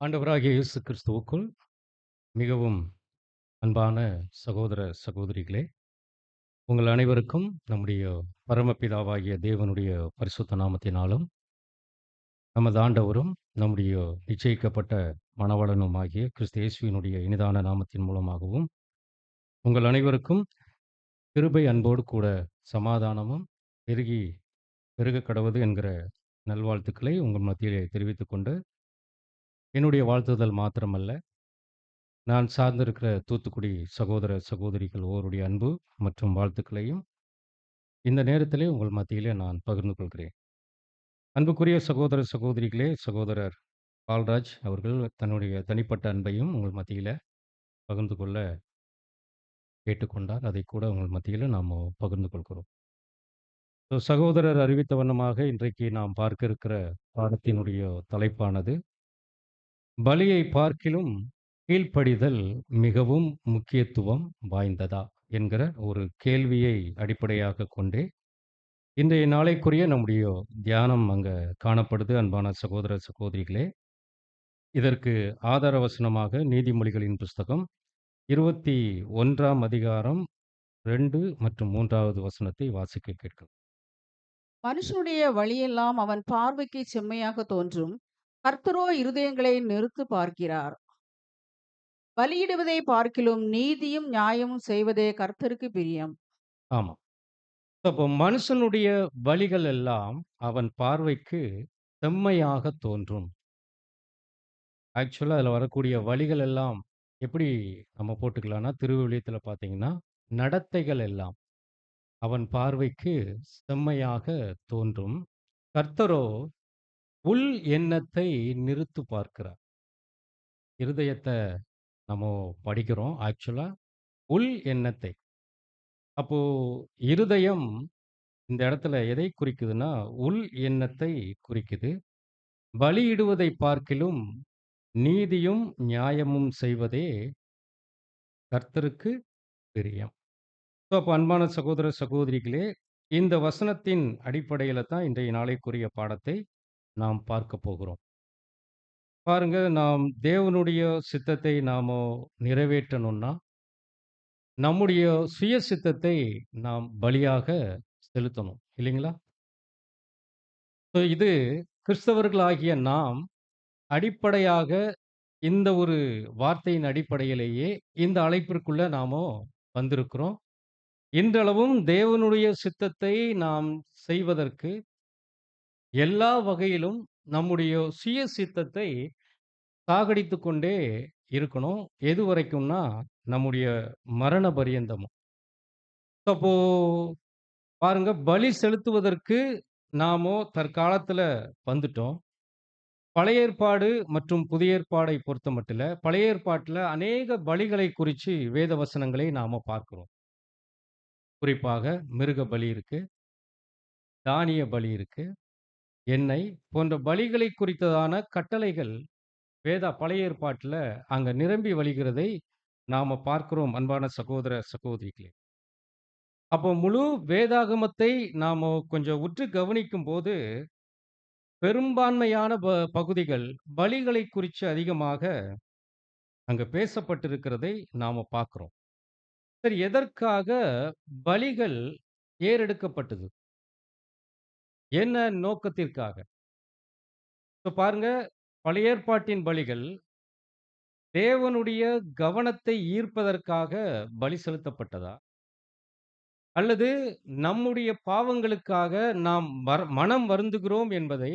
ஆண்டவராகிய இயேசு கிறிஸ்துவுக்குள் மிகவும் அன்பான சகோதர சகோதரிகளே, உங்கள் அனைவருக்கும் நம்முடைய பரமபிதாவாகிய தேவனுடைய பரிசுத்த நாமத்தினாலும், நமது ஆண்டவரும் நம்முடைய நிச்சயிக்கப்பட்ட மணவாளனுமாகிய கிறிஸ்து இயேசுவினுடைய இனிதான நாமத்தின் மூலமாகவும், உங்கள் அனைவருக்கும் கிருபை அன்போடு கூட சமாதானமும் பெருகி பெருகக் கடவது என்கிற நல்வாழ்த்துக்களை உங்கள் மத்தியிலே தெரிவித்துக் கொண்டு, என்னுடைய வாழ்த்துதல் மாத்திரமல்ல, நான் சார்ந்திருக்கிற தூத்துக்குடி சகோதர சகோதரிகள் ஒவ்வொருடைய அன்பு மற்றும் வாழ்த்துக்களையும் இந்த நேரத்திலே உங்கள் மத்தியிலே நான் பகிர்ந்து கொள்கிறேன். அன்புக்குரிய சகோதர சகோதரிகளே, சகோதரர் பால்ராஜ் அவர்கள் தன்னுடைய தனிப்பட்ட அன்பையும் உங்கள் மத்தியில பகிர்ந்து கொள்ள கேட்டுக்கொண்டார். அதை கூட உங்கள் மத்தியில நாம பகிர்ந்து கொள்கிறோம். சகோதரர் அறிவித்த வண்ணமாக இன்றைக்கு நாம் பார்க்க இருக்கிற பாடத்தினுடைய தலைப்பானது, பலியை பார்க்கிலும் கீழ்ப்படிதல் மிகவும் முக்கியத்துவம் வாய்ந்ததா? என்கிற ஒரு கேள்வியை அடிப்படையாகக் கொண்டே இன்றைய நாளைக்குரிய நம்முடைய தியானம் அங்க காணப்படுது அன்பான சகோதர சகோதரிகளே. இதற்கு ஆதார வசனமாக நீதிமொழிகளின் புஸ்தகம் 21ஆம் அதிகாரம் 2 மற்றும் 3வது வசனத்தை வாசிக்க கேட்கிறோம். மனுஷனுடைய வழியெல்லாம் அவன் பார்வைக்குச் செம்மையாகத் தோன்றும். கர்த்தரோ இருதயங்களை நிறுத்துப் பார்க்கிறார். பலியிடுவதைப் பார்க்கிலும் நீதியும் நியாயமும் செய்வதே கர்த்தருக்குப் பிரியம். ஆமா. அப்போ மனுஷனுடைய வழிகள் எல்லாம் அவன் பார்வைக்கு செம்மையாக தோன்றும். ஆக்சுவலா அதுல வரக்கூடிய வழிகள் எல்லாம் எப்படி நம்ம போட்டுக்கலாம்னா, திருவிவிலியத்துல பார்த்தீங்கன்னா, நடத்தைகள் எல்லாம் அவன் பார்வைக்கு செம்மையாக தோன்றும். கர்த்தரோ உள் எண்ணத்தை நிறுத்து பார்க்கிறார். இருதயத்த நம்ம படிக்கிறோம் ஆக்சுவலா. உள் எண்ணத்தை. அப்போ இருதயம் இந்த இடத்துல எதை குறிக்குதுன்னா, உள் எண்ணத்தை குறிக்குது. பலியிடுவதை பார்க்கிலும் நீதியும் நியாயமும் செய்வதே கர்த்தருக்கு பிரியம். அப்ப அன்பான சகோதர சகோதரிகளே, இந்த வசனத்தின் அடிப்படையில தான் இன்றைய நாளைக்குரிய பாடத்தை நாம் பார்க்க போகிறோம். பாருங்க, நாம் தேவனுடைய சித்தத்தை நாம நிறைவேற்றணும்னா, நம்முடைய சுய சித்தத்தை நாம் பலியாக செலுத்தணும். இல்லைங்களா? இது கிறிஸ்தவர்களாகிய நாம் அடிப்படையாக இந்த ஒரு வார்த்தையின் அடிப்படையிலேயே இந்த அழைப்பிற்குள்ள நாமோ வந்திருக்கிறோம். இன்றளவும் தேவனுடைய சித்தத்தை நாம் செய்வதற்கு எல்லா வகையிலும் நம்முடைய சுய சித்தத்தை சாகடித்துக் கொண்டே இருக்கணும். எதுவரைக்கும்னா, நம்முடைய மரண பரியந்தமும். அப்போ பாருங்க, பலி செலுத்துவதற்கு நாமோ தற்காலத்துல வந்துட்டோம். பழைய ஏற்பாடு மற்றும் புதிய ஏற்பாடை பொறுத்தமட்டில, பழைய ஏற்பாட்டுல அநேக பலிகளை குறிச்சு வேத வசனங்களை நாம பார்க்கிறோம். குறிப்பாக மிருக பலி இருக்கு, தானிய பலி இருக்கு, எண்ணெய் போன்ற பலிகளை குறித்ததான கட்டளைகள் பழைய ஏற்பாட்டுல அங்க நிரம்பி வழிகிறதை நாம பார்க்கிறோம் அன்பான சகோதர சகோதரிகளே. அப்போ முழு வேதாகமத்தை நாம கொஞ்சம் உற்று கவனிக்கும்போது, பெரும்பான்மையான பகுதிகள் பலிகளை குறிச்சு அதிகமாக அங்க பேசப்பட்டிருக்கிறதை நாம பார்க்கிறோம். சரி, எதற்காக பலிகள் ஏறெடுக்கப்பட்டது? என்ன நோக்கத்திற்காக? இப்ப பாருங்க, பழைய ஏற்பாட்டின் பலிகள் தேவனுடைய கவனத்தை ஈர்ப்பதற்காக பலி செலுத்தப்பட்டதா? அல்லது நம்முடைய பாவங்களுக்காக நாம் மனம் வருந்துகிறோம் என்பதை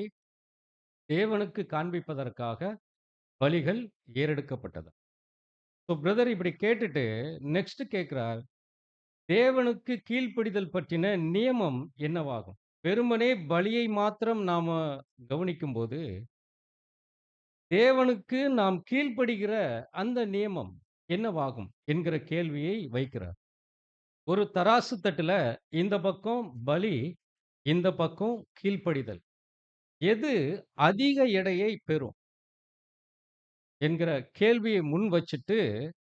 தேவனுக்கு காண்பிப்பதற்காக பலிகள் ஏறெடுக்கப்பட்டதா? ஸோ பிரதர் இப்படி கேட்டுட்டு நெக்ஸ்ட் கேட்கிறார், தேவனுக்கு கீழ்ப்படிதல் பற்றின நியமம் என்னவாகும்? வெறுமனே பலியை மாத்திரம் நாம கவனிக்கும்போது, தேவனுக்கு நாம் கீழ்ப்படுகிற அந்த நியமம் என்னவாகும் என்கிற கேள்வியை வைக்கிறார். ஒரு தராசு தட்டுல இந்த பக்கம் பலி, இந்த பக்கம் கீழ்ப்படிதல். எது அதிக எடையை பெறும் என்கிற கேள்வியை முன் வச்சுட்டு,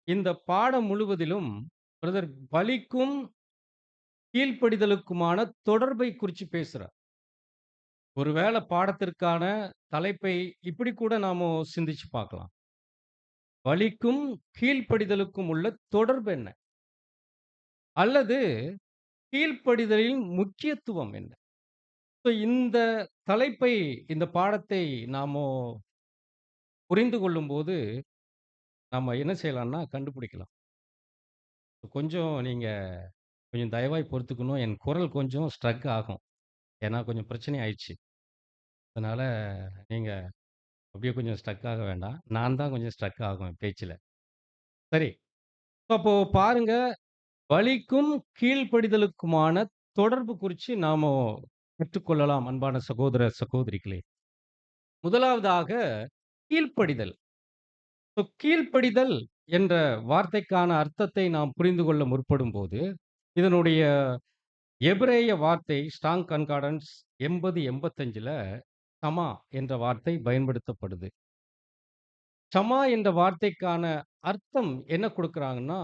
இந்த பாடம் முழுவதிலும் பிரதர் பலிக்கும், கீழ்ப்படிதலுக்குமான தொடர்பை குறிச்சு பேசுறார். ஒருவேள பாடத்திற்கான தலைப்பை இப்படி கூட நாம சிந்திச்சு பார்க்கலாம். பலிக்கும், கீழ்ப்படிதலுக்கும் உள்ள தொடர்பு என்ன? அல்லது கீழ்ப்படிதலின் முக்கியத்துவம் என்ன? ஸோ இந்த தலைப்பை, இந்த பாடத்தை நாம புரிந்து கொள்ளும்போது, நம்ம என்ன செய்யலாம்னா கண்டுபிடிக்கலாம். கொஞ்சம் நீங்க கொஞ்சம் தயவாய் பொறுத்துக்கணும். என் குரல் கொஞ்சம் ஸ்ட்ரக் ஆகும். ஏன்னா கொஞ்சம் பிரச்சனை ஆயிடுச்சு. அதனால நீங்க அப்படியே கொஞ்சம் ஸ்ட்ரக் ஆக வேண்டாம். நான் தான் கொஞ்சம் ஸ்ட்ரக் ஆகும் என் பேச்சுல. சரி. அப்போ பாருங்க, பலிக்கும், கீழ்ப்படிதலுக்குமான தொடர்பு குறிச்சு நாம கற்றுக்கொள்ளலாம் அன்பான சகோதர, சகோதரிகளே. முதலாவதாக கீழ்ப்படிதல். கீழ்ப்படிதல் என்ற வார்த்தைக்கான அர்த்தத்தை நாம் புரிந்து கொள்ள முற்படும்போது, இதனுடைய எபிரேய வார்த்தை ஸ்ட்ராங் கன்கார்டன்ஸ் 80, 85ல ஷமா என்ற வார்த்தை பயன்படுத்தப்படுது. ஷமா என்ற வார்த்தைக்கான அர்த்தம் என்ன குடுக்குறாங்கன்னா,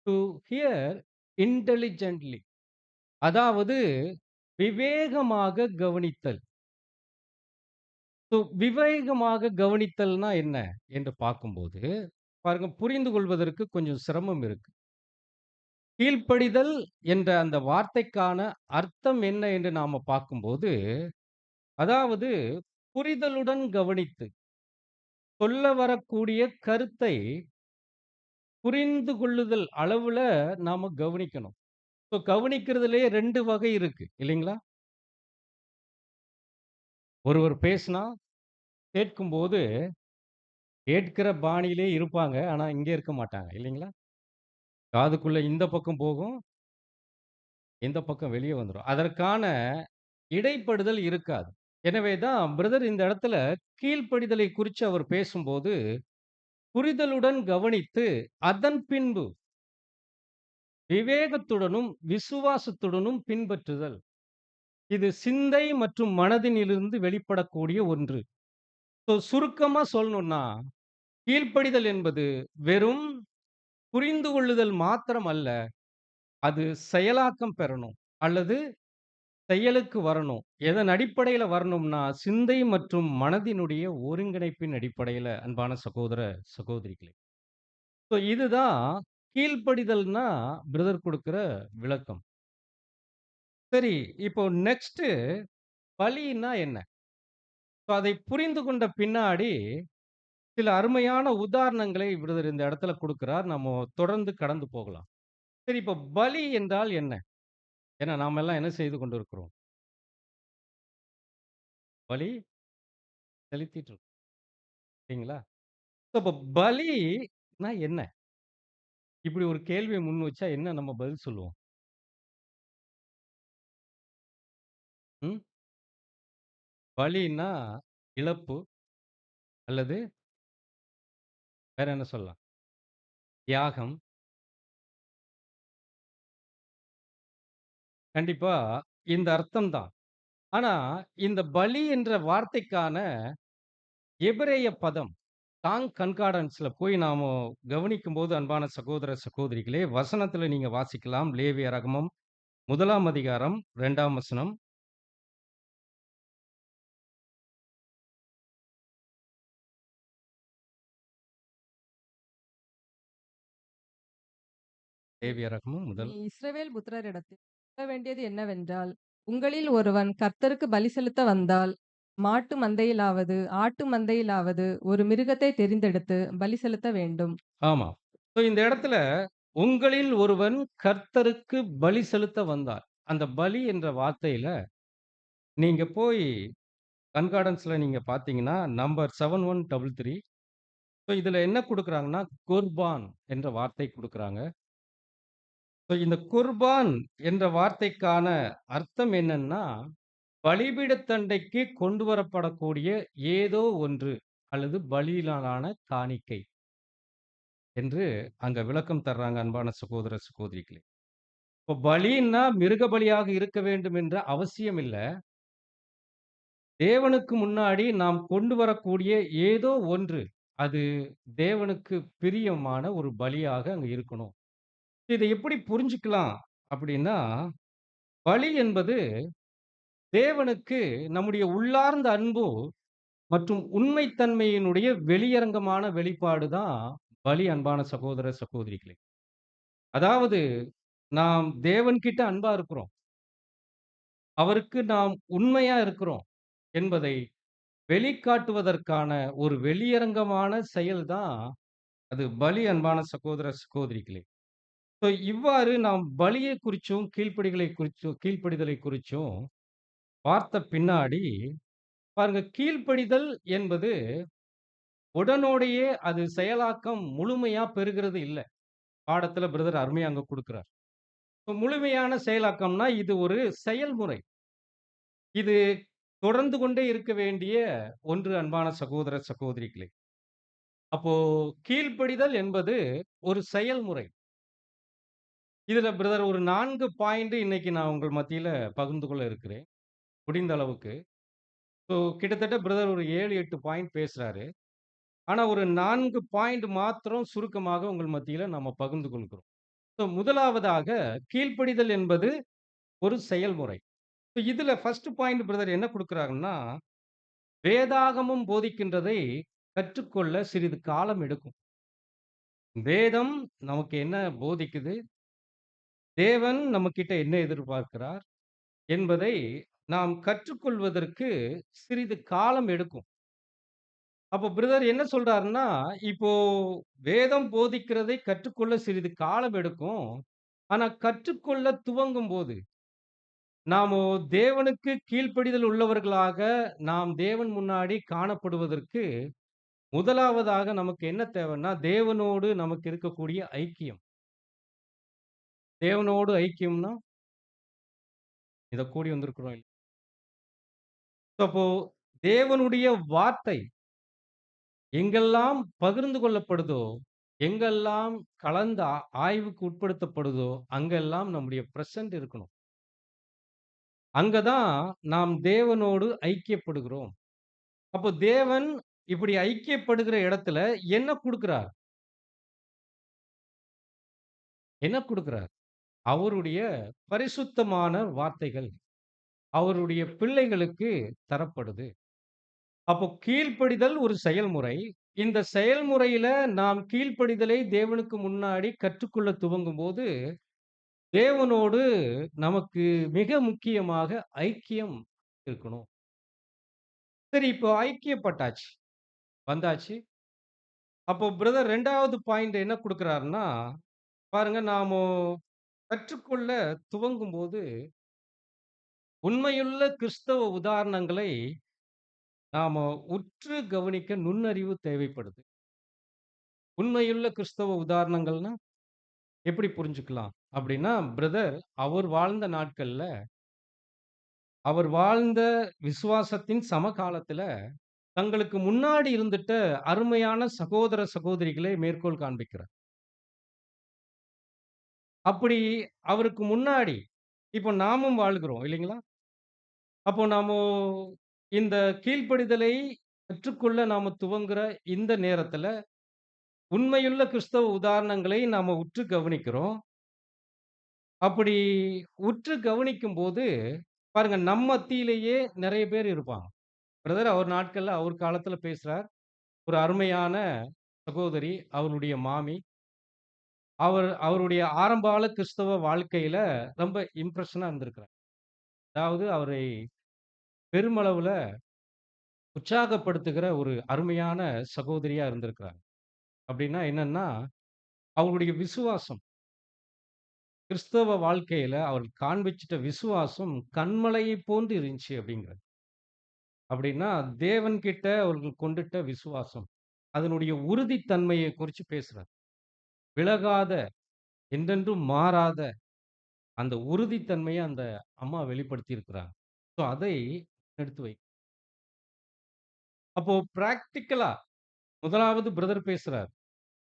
டூ ஹியர் இன்டெலிஜென்ட்லி, அதாவது விவேகமாக கவனித்தல். விவேகமாக கவனித்தல்னா என்ன என்று பார்க்கும்போது, பாருங்க புரிந்து கொள்வதற்கு கொஞ்சம் சிரமம் இருக்கு. கீழ்ப்படிதல் என்ற அந்த வார்த்தைக்கான அர்த்தம் என்ன என்று நாம பார்க்கும்போது, அதாவது புரிதலுடன் கவனித்து, சொல்ல வரக்கூடிய கருத்தை புரிந்து கொள்ளுதல் அளவுல நாம கவனிக்கணும். கவனிக்கிறதிலேயே 2 வகை இருக்கு இல்லைங்களா? ஒருவர் பேசினா கேட்கும்போது, கேட்கிற பாணியிலே இருப்பாங்க. ஆனா இங்க இருக்க மாட்டாங்க இல்லைங்களா? காதுக்குள்ள இந்த பக்கம் போகும், இந்த பக்கம் வெளிய வந்துரும். அதற்கான இடைப்படுதல் இருக்காது. எனவே தான் பிரதர் இந்த இடத்துல கீழ்ப்படிதலை குறிச்சு அவர் பேசும்போது, புரிதலுடன் கவனித்து, அதன் பின்பு விவேகத்துடனும், விசுவாசத்துடனும் பின்பற்றுதல். இது சிந்தை மற்றும் மனதினிலிருந்து வெளிப்படக்கூடிய ஒன்று. சுருக்கமா சொல்லணும்னா, கீழ்ப்படிதல் என்பது வெறும் புரிந்து கொள்ளுதல் மாத்திரம் அல்ல. அது செயலாக்கம் பெறணும். அல்லது செயலுக்கு வரணும். எதன் அடிப்படையில வரணும்னா, சிந்தை மற்றும் மனதினுடைய ஒருங்கிணைப்பின் அடிப்படையில அன்பான சகோதர, சகோதரிகளே. இதுதான் கீழ்ப்படிதல்னா பிரதர் குடுக்கிற விளக்கம். சரி, இப்போ நெக்ஸ்ட்டு பலின்னா என்ன? அதை புரிந்து கொண்ட பின்னாடி, சில அருமையான உதாரணங்களை பிரதர் இந்த இடத்துல குடுக்கிறார். நம்ம தொடர்ந்து கடந்து போகலாம். சரி, இப்போ பலி என்றால் என்ன? ஏன்னா நாமெல்லாம் என்ன செய்து கொண்டிருக்கிறோம்? பலி செலுத்திட்டு இருக்கோம். இல்லீங்களா? அப்ப பலின்னா என்ன? இப்படி ஒரு கேள்விய முன் வச்சா என்ன நம்ம பதில் சொல்லுவோம்? ம். பலின்னா இழப்பு அல்லது வேற என்ன சொல்லலாம்? தியாகம். கண்டிப்பா இந்த அர்த்தம் தான். ஆனா, இந்த பலி என்ற வார்த்தைக்கான எபிரேய பதம் டாங் கன்கார்டன்ஸ்ல போய் நாம கவனிக்கும்போது அன்பான சகோதர, சகோதரிகளே, வசனத்துல நீங்க வாசிக்கலாம். லேவியராகமம் 1ஆம் அதிகாரம் 2ஆம் வசனம். நீ லேவியராகமம் நீ முதல் இஸ்ரவேல் புத்திரரிடத்தில் சொல்ல வேண்டியது என்னவென்றால், உங்களில் ஒருவன் கர்த்தருக்கு பலி செலுத்த வந்தால், மாட்டு மந்தையிலாவது, ஆட்டு மந்தையிலாவது ஒரு மிருகத்தை தெரிந்தெடுத்து பலி செலுத்த வேண்டும். ஆமா. இந்த இடத்துல உங்களில் ஒருவன் கர்த்தருக்கு பலி செலுத்த வந்தார். அந்த பலி என்ற வார்த்தையில நீங்க போய் கன்கார்டன்ஸ்ல நீங்க பார்த்தீங்கன்னா, நம்பர் 7133. இதுல என்ன குடுக்குறாங்கன்னா, குர்பான் என்ற வார்த்தை குடுக்குறாங்க. இந்த குர்பான் என்ற வார்த்தைக்கான அர்த்தம் என்னன்னா, பலிபீடத்தண்டைக்கு கொண்டு வரப்படக்கூடிய ஏதோ ஒன்று அல்லது பலியினாலான காணிக்கை என்று அங்க விளக்கம் தர்றாங்க அன்பான சகோதர, சகோதரிகளே. இப்போ பலின்னா மிருக பலியாக இருக்க வேண்டும் என்ற அவசியம் இல்ல. தேவனுக்கு முன்னாடி நாம் கொண்டு வரக்கூடிய ஏதோ ஒன்று, அது தேவனுக்கு பிரியமான ஒரு பலியாக அங்க இருக்கணும். இத எப்படி புரிஞ்சுக்கலாம் அப்படின்னா, பலி என்பது தேவனுக்கு நம்முடைய உள்ளார்ந்த அன்பு மற்றும் உண்மைத்தன்மையினுடைய வெளியரங்கமான வெளிப்பாடு தான் பலி, அன்பான சகோதர, சகோதரிகளே. அதாவது நாம் தேவன்கிட்ட அன்பா இருக்கிறோம். அவருக்கு நாம் உண்மையா இருக்கிறோம் என்பதை வெளிக்காட்டுவதற்கான ஒரு வெளியரங்கமான செயல் தான் அது பலி, அன்பான சகோதர, சகோதரிகளே. ஸோ இவ்வாறு நாம் பலியை குறிச்சும், கீழ்ப்படிதலை குறிச்சும் பார்த்த பின்னாடி, பாருங்க, கீழ்ப்படிதல் என்பது உடனோடையே அது செயலாக்கம் முழுமையா பெறுகிறது இல்ல. பாடத்துல பிரதர் அருமையா அங்க குடுக்குறார். இப்ப முழுமையான செயலாக்கம்னா, இது ஒரு செயல்முறை. இது தொடர்ந்து கொண்டே இருக்க வேண்டிய ஒன்று, அன்பான சகோதர, சகோதரிகளே. அப்போ கீழ்ப்படிதல் என்பது ஒரு செயல்முறை. இதுல பிரதர் ஒரு 4 பாயிண்ட் இன்னைக்கு நான் உங்கள் மத்தியில பகிர்ந்து கொள்ள இருக்கிறேன். முடிந்த அளவுக்கு. ஸோ கிட்டத்தட்ட பிரதர் ஒரு 7, 8 பாயிண்ட் பேசுறாரு. ஆனா ஒரு 4 பாயிண்ட் மாத்திரம் சுருக்கமாக உங்கள் மத்தியில நாம பகிர்ந்து கொள்கிறோம். ஸோ முதலாவதாக கீழ்ப்படிதல் என்பது ஒரு செயல்முறை. இப்ப இதுல ஃபர்ஸ்ட் பாயிண்ட் பிரதர் என்ன குடுக்குறாங்கன்னா, வேதாகமம் போதிக்கின்றதை கற்றுக்கொள்ள சிறிது காலம் எடுக்கும். வேதம் நமக்கு என்ன போதிக்குது? தேவன் நம்மகிட்ட என்ன எதிர்பார்க்கிறார்? என்பதை நாம் கற்றுக்கொள்வதற்கு சிறிது காலம் எடுக்கும். அப்போ பிரதர் என்ன சொல்றாருன்னா, இப்போ வேதம் போதிக்கிறதை கற்றுக்கொள்ள சிறிது காலம் எடுக்கும். ஆனா கற்றுக்கொள்ள துவங்கும்போது, நாமோ தேவனுக்கு கீழ்ப்படிதல் உள்ளவர்களாக நாம் தேவன் முன்னாடி காணப்படுவதற்கு, முதலாவதாக நமக்கு என்ன தேவைன்னா, தேவனோடு நமக்கு இருக்கக்கூடிய ஐக்கியம். தேவனோடு ஐக்கியம்னா, இத கூடி வந்திருக்கிறோம். அப்போ தேவனுடைய வார்த்தை எங்கெல்லாம் பகிர்ந்து கொள்ளப்படுதோ, எங்கெல்லாம் கலந்து ஆய்வுக்கு உட்படுத்தப்படுதோ, அங்கெல்லாம் நம்முடைய பிரசன்ட் இருக்கணும். அங்க தான் நாம் தேவனோடு ஐக்கியப்படுகிறோம். அப்போ தேவன் இப்படி ஐக்கியப்படுகிற இடத்துல என்ன குடுக்கிறார்? என்ன குடுக்கிறார்? அவருடைய பரிசுத்தமான வார்த்தைகள் அவருடைய பிள்ளைகளுக்கு தரப்படுது. அப்போ கீழ்ப்படிதல் ஒரு செயல்முறை. இந்த செயல்முறையில நாம் கீழ்ப்படிதலை தேவனுக்கு முன்னாடி கற்றுக்கொள்ள துவங்கும்போது, தேவனோடு நமக்கு மிக முக்கியமாக ஐக்கியம் இருக்கணும். சரி, இப்போ ஐக்கியப்பட்டாச்சு. வந்தாச்சு. அப்போ பிரதர் 2வது பாயிண்ட் என்ன குடுக்குறாருன்னா, பாருங்க, நாம கற்றுக்கொள்ள துவங்கும்போது, உண்மையுள்ள கிறிஸ்தவ உதாரணங்களை நாம உற்று கவனிக்க நுண்ணறிவு தேவைப்படுது. உண்மையுள்ள கிறிஸ்தவ உதாரணங்கள்னா எப்படி புரிஞ்சுக்கலாம்? அப்படின்னா, பிரதர் அவர் வாழ்ந்த நாட்கள்ல, அவர் வாழ்ந்த விசுவாசத்தின் சமகாலத்துல, தங்களுக்கு முன்னாடி இருந்துட்ட அருமையான சகோதர, சகோதரிகளை மேற்கோள் காண்பிக்கிறார். அப்படி அவருக்கு முன்னாடி, இப்போ நாமும் வாழ்கிறோம் இல்லைங்களா? அப்போ நாம இந்த கீழ்ப்படிதலை கற்றுக்கொள்ள நாம துவங்குற இந்த நேரத்துல, உண்மையுள்ள கிறிஸ்தவ உதாரணங்களை நாம உற்று கவனிக்கிறோம். அப்படி உற்று கவனிக்கும்போது, பாருங்க, நம்ம மத்தியிலேயே நெறைய பேர் இருப்பாங்க. பிரதர் அவர் நாட்கள்ல, அவர் காலத்துல பேசுறார். ஒரு அருமையான சகோதரி, அவருடைய மாமி. அவருடைய ஆரம்பகால கிறிஸ்தவ வாழ்க்கையில ரொம்ப இம்ப்ரஷனா இருந்திருக்கிறார். அதாவது அவரை பெருமளவுல உற்சாகப்படுத்துகிற ஒரு அருமையான சகோதரியா இருந்திருக்கிறாங்க. அப்படின்னா என்னன்னா, அவருடைய விசுவாசம், கிறிஸ்தவ வாழ்க்கையில அவர் காண்பிச்சிட்ட விசுவாசம் கன்மலையைப் போன்று இருந்துச்சு அப்படிங்கிறார். அப்படின்னா, தேவன் கிட்ட அவர்கள் கொண்டுட்ட விசுவாசம், அதனுடைய உறுதித்தன்மையை குறிச்சு பேசுறார். விலகாத, என்றென்றும் மாறாத அந்த உறுதித்தன்மைய அந்த அம்மா வெளிப்படுத்தி இருக்கிறாங்க. ஸோ அதை எடுத்து வை. அப்போ பிராக்டிகலா 1வது பிரதர் பேசுறார்.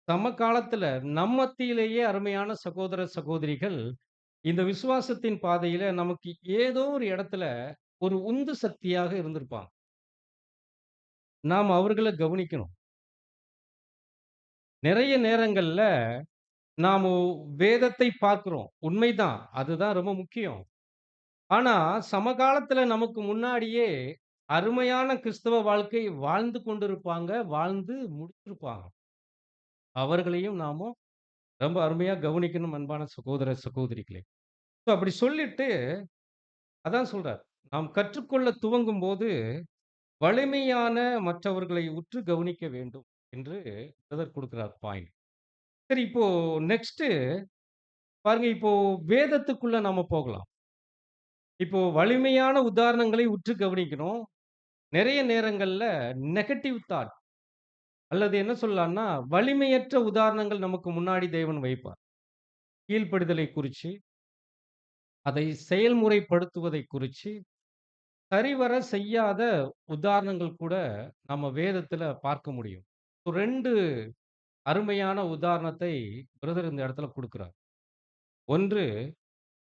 சமகாலத்துல நம் மத்தியிலேயே அருமையான சகோதர, சகோதரிகள் இந்த விசுவாசத்தின் பாதையில நமக்கு ஏதோ ஒரு இடத்துல ஒரு உந்து சக்தியாக இருந்திருப்பாங்க. நாம் அவர்கள கவனிக்கணும். நெறைய நேரங்கள்ல நாம வேதத்தை பார்க்கிறோம். உண்மைதான். அதுதான் ரொம்ப முக்கியம். ஆனா, சமகாலத்துல நமக்கு முன்னாடியே அருமையான கிறிஸ்தவ வாழ்க்கை வாழ்ந்து கொண்டிருப்பாங்க. வாழ்ந்து முடிச்சிருப்பாங்க. அவர்களையும் நாம ரொம்ப அருமையா கவனிக்கணும் அன்பான சகோதர, சகோதரிகளே. அப்படி சொல்லிட்டு அதான் சொல்றார். நாம் கற்றுக்கொள்ள துவங்கும்போது, வலிமையான மற்றவர்களை உற்று கவனிக்க வேண்டும் என்று பிரதர் குடுக்கிறார் பாயிண்ட். சரி இப்போ நெக்ஸ்ட்டு பாருங்க, இப்போ வேதத்துக்குள்ள நாம போகலாம். இப்போ வலிமையான உதாரணங்களை உற்று கவனிக்கணும். நெறைய நேரங்கள்ல நெகட்டிவ் தாட் அல்லது என்ன சொல்லலாம்னா, வலிமையற்ற உதாரணங்கள் நமக்கு முன்னாடி தேவன் வைப்பார். கீழ்ப்படிதலை குறிச்சு, அதை செயல்முறைப்படுத்துவதை குறிச்சு, சரிவர செய்யாத உதாரணங்கள் கூட நம்ம வேதத்துல பார்க்க முடியும். 2 அருமையான உதாரணத்தை பிரதர் இந்த இடத்துல குடுக்கிறார். ஒன்று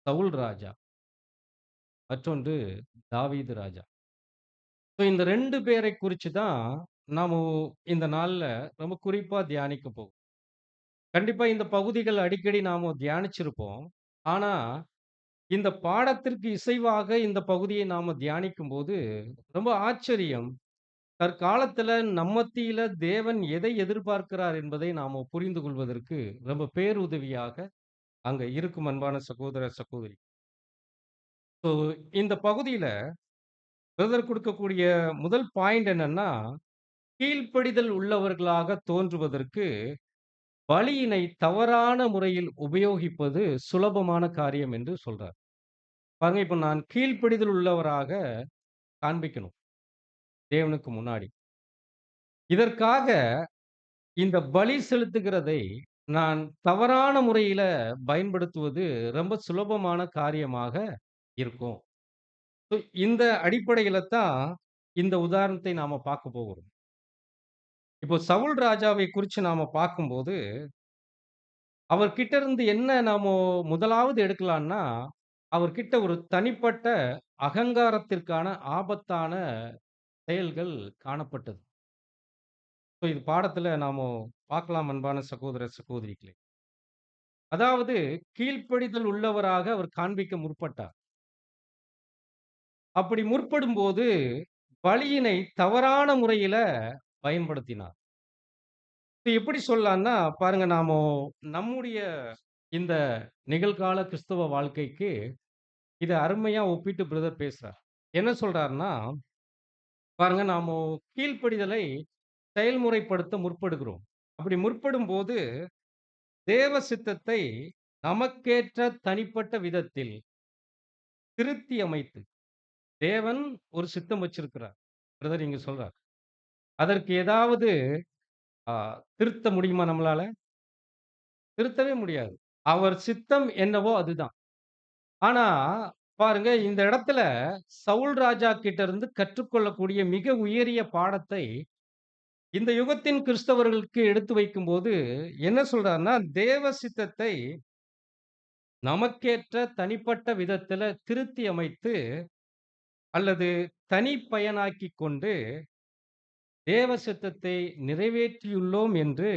சவுல் ராஜா, மற்றொன்று தாவீது ராஜா. இந்த 2 பேரை குறிச்சு தான் நாம இந்த நாள்ல ரொம்ப குறிப்பா தியானிக்க போறோம். கண்டிப்பா இந்த பகுதிகள் அடிக்கடி நாம தியானிச்சிருப்போம். ஆனா, இந்த பாடத்திற்கு இசைவாக இந்த பகுதியை நாம தியானிக்கும்போது, ரொம்ப ஆச்சரியம். தற்காலத்துல நம் மத்தியில தேவன் எதை எதிர்பார்க்கிறார் என்பதை நாம புரிந்து கொள்வதற்கு ரொம்ப பேருதவியாக அங்க இருக்கும் அன்பான சகோதர, சகோதரி. ஸோ இந்த பகுதியில பிரதர் குடுக்கக்கூடிய முதல் பாயிண்ட் என்னன்னா, கீழ்ப்படிதல் உள்ளவர்களாக தோன்றுவதற்கு பலியினை தவறான முறையில் உபயோகிப்பது சுலபமான காரியம் என்று சொல்றார். பாருங்க, இப்ப நான் கீழ்ப்படிதல் உள்ளவராக காண்பிக்கணும் தேவனுக்கு முன்னாடி. இதற்காக இந்த பலி செலுத்துகிறதை நான் தவறான முறையில பயன்படுத்துவது ரொம்ப சுலபமான காரியமாக இருக்கும். ஸோ இந்த அடிப்படையில தான் இந்த உதாரணத்தை நாம பார்க்க போகிறோம். இப்போ சவுல் ராஜாவை குறிச்சு நாம பார்க்கும்போது, அவர்கிட்ட இருந்து என்ன நாம முதலாவது எடுக்கலான்னா, அவர்கிட்ட ஒரு தனிப்பட்ட அகங்காரத்திற்கான ஆபத்தான செயல்கள் காணப்பட்டது. ஸோ இது பாடத்துல நாம பார்க்கலாம் அன்பான சகோதர, சகோதரிகளே. அதாவது கீழ்ப்படிதல் உள்ளவராக அவர் காண்பிக்க முற்பட்டார். அப்படி முற்படும்போது பலியினை தவறான முறையில பயன்படுத்தினார். இது எப்படி சொல்லலாம்னா, பாருங்க நம்முடைய இந்த நிகழ்கால கிறிஸ்தவ வாழ்க்கைக்கு இத அருமையா ஒப்பிட்டு பிரதர் பேசுறார். என்ன சொல்றார்ன்னா, பாருங்க கீழ்ப்படிதலை செயல்முறைப்படுத்த முற்படுகிறோம். அப்படி முற்படும்போது தேவ சித்தத்தை நமக்கேற்ற தனிப்பட்ட விதத்தில் திருத்தி அமைத்து, தேவன் ஒரு சித்தம் வச்சிருக்கிறார். பிரதர் இங்க சொல்றார். அதற்கு ஏதாவது அ திருத்த முடியுமா நம்மளால? திருத்தவே முடியாது. அவர் சித்தம் என்னவோ அதுதான். ஆனா, பாருங்க இந்த இடத்துல சவுல் ராஜா கிட்ட இருந்து கற்றுக்கொள்ளக்கூடிய மிக உயரிய பாடத்தை இந்த யுகத்தின் கிறிஸ்தவர்களுக்கு எடுத்து வைக்கும்போது என்ன சொல்றார்ன்னா, தேவ சித்தத்தை நமக்கேற்ற தனிப்பட்ட விதத்தில திருத்தி அமைத்து அல்லது தனிப்பயனாக்கிக் கொண்டு தேவ சித்தத்தை நிறைவேற்றியுள்ளோம் என்று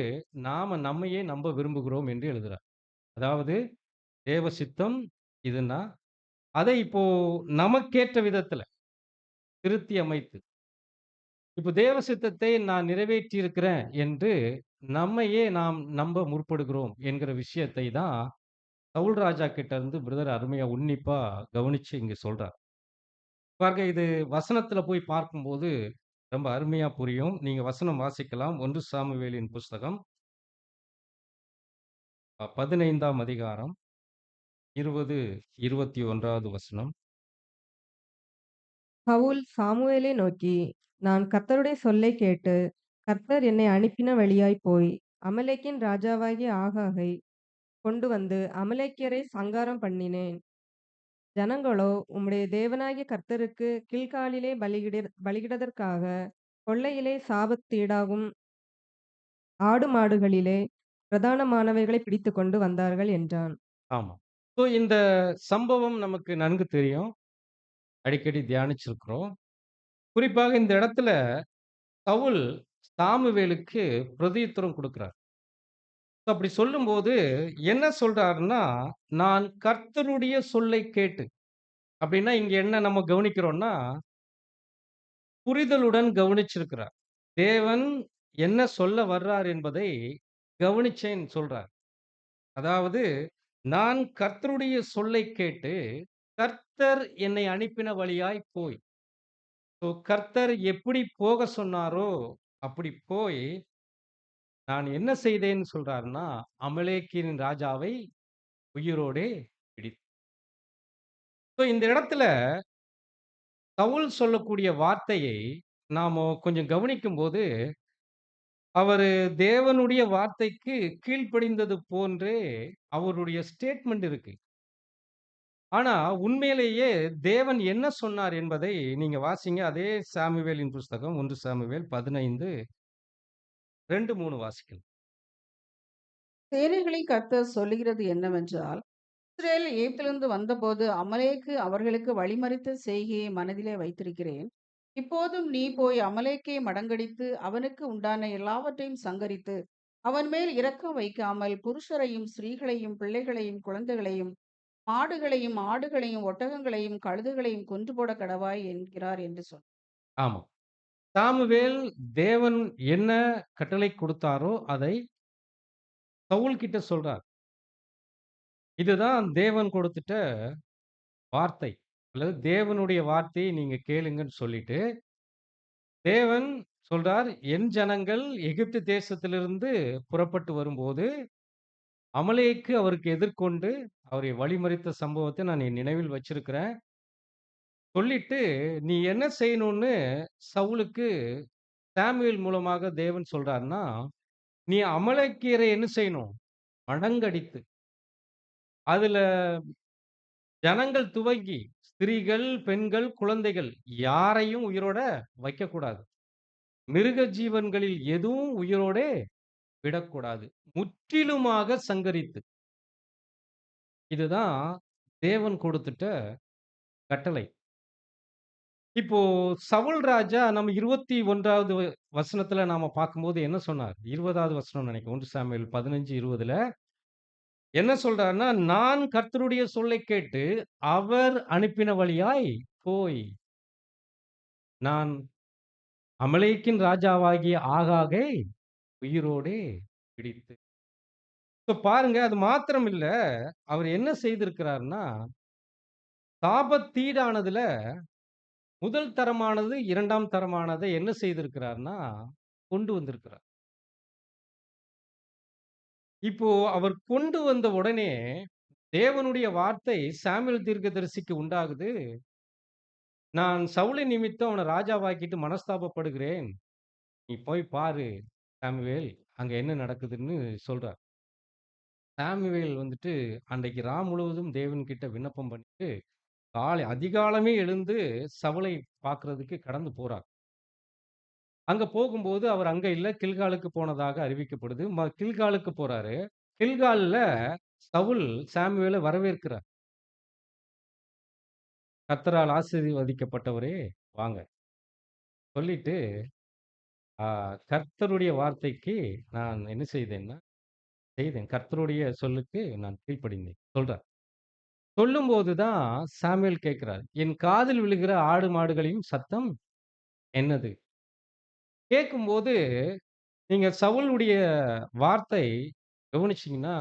நம்மையே நம்ப விரும்புகிறோம் என்று எழுதுறார். அதாவது தேவ சித்தம் இதுன்னா, அதை இப்போ நமக்கேற்ற விதத்தில திருத்தி அமைத்து, இப்ப தேவ சித்தத்தை நான் நிறைவேற்றியிருக்கிறேன் என்று நம்மையே நாம் நம்ப முற்படுகிறோம் என்கிற விஷயத்தை தான் சவுல் ராஜா கிட்ட இருந்து பிரதர் அருமையா உன்னிப்பா கவனிச்சு இங்க சொல்றார். பாருங்க, இது வசனத்துல போய் பார்க்கும்போது ரொம்ப அருமையா புரியும். நீங்க வசனம் வாசிக்கலாம். 1 சாமுவேலின் புஸ்தகம் 15ஆம் அதிகாரம் 20, 21வது வசனம். சவுல் சாமுவேலை நோக்கி, நான் கர்த்தருடைய சொல்லைக் கேட்டு, கர்த்தர் என்னை அனுப்பின வழியாய்ப் போய், அமலேக்கின் ராஜாவாகிய ஆகாகை கொண்டு வந்து அமலேக்கியரை சங்காரம் பண்ணினேன். ஜனங்களோ உம்முடைய தேவனாகிய கர்த்தருக்கு கில்காலிலே பலியிடுதற்காக கொள்ளையிலே சாபத்தீடாகும் ஆடு மாடுகளிலே பிரதானமானவைகளைப் பிடித்துக்கொண்டு வந்தார்கள் என்றான். ஆமா. இந்த சம்பவம் நமக்கு நன்கு தெரியும். அடிக்கடி தியானிச்சிருக்கிறோம். குறிப்பாக இந்த இடத்துல சவுல் சாமுவேலுக்கு பிரதியுத்தரம் குடுக்கிறார். அப்படி சொல்லும்போது என்ன சொல்றாருன்னா, நான் கர்த்தருடைய சொல்லைக் கேட்டு அப்படின்னா, இங்க என்ன நம்ம கவனிக்கிறோம்னா, புரிதலுடன் கவனிச்சிருக்கிறார். தேவன் என்ன சொல்ல வர்றார் என்பதை கவனிச்சேன் சொல்றார். அதாவது, நான் கர்த்தருடைய சொல்லைக் கேட்டு, கர்த்தர் என்னை அனுப்பின வழியாய் போய். கர்த்தர் எப்படி போக சொன்னாரோ, அப்படி போய், நான் என்ன செய்தேன்னு சொல்றாருன்னா, அமலேக்கின் ராஜாவை உயிரோடே பிடித்தேன். இந்த இடத்துல சவுல் சொல்லக்கூடிய வார்த்தையை நாம கொஞ்சம் கவனிக்கும்போது, அவரு தேவனுடைய வார்த்தைக்கு கீழ்ப்படிந்தது போன்றே அவருடைய ஸ்டேட்மெண்ட் இருக்கு. ஆனா, உண்மையிலேயே தேவன் என்ன சொன்னார் என்பதை நீங்க வாசிங்க. அதே சாமுவேலின் புஸ்தகம் 1 சாமுவேல் 15 2, 3 வாசிக்கலாம். சேனைகளின் கர்த்தர் சொல்லுகிறது என்னவென்றால், இஸ்ரவேல் எகிப்திலிருந்து வந்தபோது அமலேக்கு அவர்களுக்கு வழிமறித்த செய்கையை மனதிலே வைத்திருக்கிறேன். இப்போதும் நீ போய் அமலேக்கை மடங்கடித்து அவனுக்கு உண்டான எல்லாவற்றையும் சங்கரித்து அவன் மேல் இரக்கம் வைக்காமல் புருஷரையும் ஸ்திரீகளையும் பிள்ளைகளையும் குழந்தைகளையும் மாடுகளையும் ஆடுகளையும் ஒட்டகங்களையும் கழுதுகளையும் கொன்று போட கடவாய் என்கிறார் என்று சொன்னார். ஆமா. சாமுவேல் தேவன் என்ன கட்டளை கொடுத்தாரோ, அதை சவுல் கிட்ட சொல்றார். இதுதான் தேவன் கொடுத்துட்ட வார்த்தை. அல்லது தேவனுடைய வார்த்தையை நீங்க கேளுங்கன்னு சொல்லிட்டு, தேவன் சொல்றார், என் ஜனங்கள் எகிப்து தேசத்திலிருந்து புறப்பட்டு வரும்போது, அமலேக்கு அவருக்கு எதிர்கொண்டு அவரை வழிமறித்த சம்பவத்தை நான் என் நினைவில் வச்சிருக்கிறேன். சொல்லிட்டு, நீ என்ன செய்யணும்னு சவுலுக்கு சாமுவேல் மூலமாக தேவன் சொல்றார்ன்னா, நீ அமலேக்கியரை என்ன செய்யணும்? மடங்கடித்து, அதுல ஜனங்கள் துவங்கி, ஸ்திரீகள், பெண்கள், குழந்தைகள் யாரையும் உயிரோட வைக்கக்கூடாது. மிருக ஜீவன்களில் எதுவும் உயிரோடே விடக்கூடாது. முற்றிலுமாக சங்கரித்து. இதுதான் தேவன் கொடுத்துட்ட கட்டளை. இப்போ சவுல் ராஜா நம்ம 21வது வசனத்துல நாம பார்க்கும்போது என்ன சொன்னார்? 20வது வசனம் நினைக்கிறேன். 1 சாமுவேல் 15, 20ல என்ன சொல்றார்ன்னா, நான் கர்த்தருடைய சொல்லைக் கேட்டு, அவர் அனுப்பின வழியாய் போய், நான் அமலேக்கின் ராஜாவாகிய ஆகாகை உயிரோடே பிடித்து. இப்ப பாருங்க, அது மாத்திரம் இல்ல. அவர் என்ன செய்திருக்கிறார்ன்னா, சாபத்தீடானதுல முதல் தரமானது, 2ஆம் தரமானதை என்ன செய்திருக்கிறார்ன்னா, கொண்டு வந்திருக்கிறார். இப்போ அவர் கொண்டு வந்த உடனே, தேவனுடைய வார்த்தை சாமுவேல் தீர்க்கதரிசிக்கு உண்டாகுது. நான் சவுலின் நிமித்தம் அவன ராஜாவாக்கிட்டு மனஸ்தாபப்படுகிறேன். நீ போய் பாரு சாமுவேல், அங்க என்ன நடக்குதுன்னு சொல்றார். சாமுவேல் வந்துட்டு அன்றைக்கு முழுவதும் தேவன்கிட்ட விண்ணப்பம் பண்ணிட்டு, அதிகாலமே எழுந்து சவுலை பார்க்கிறதுக்கு கடந்து போறார். அங்க போகும்போது அவர் அங்க இல்ல, கில்காலுக்கு போனதாக அறிவிக்கப்படுது. கில்காலுக்கு போறாரு. கில்கால்ல சவுல் சாமுவேல வரவேற்கிறார். கர்த்தரால் ஆசீர்வதிக்கப்பட்டவரே வாங்க. சொல்லிட்டு, ஆ கர்த்தருடைய வார்த்தைக்கு நான் என்ன செய்தேன்னா செய்தேன். கர்த்தருடைய சொல்லுக்கு நான் கீழ்ப்படிந்தேன் சொல்றார். சொல்லும்போது தான் சாமுவேல் கேட்கிறார். என் காதில் விழுகிற ஆடு மாடுகளின் சத்தம் என்னது? கேட்கும்போது நீங்க சவுலுடைய வார்த்தை கவனிச்சீங்கன்னா,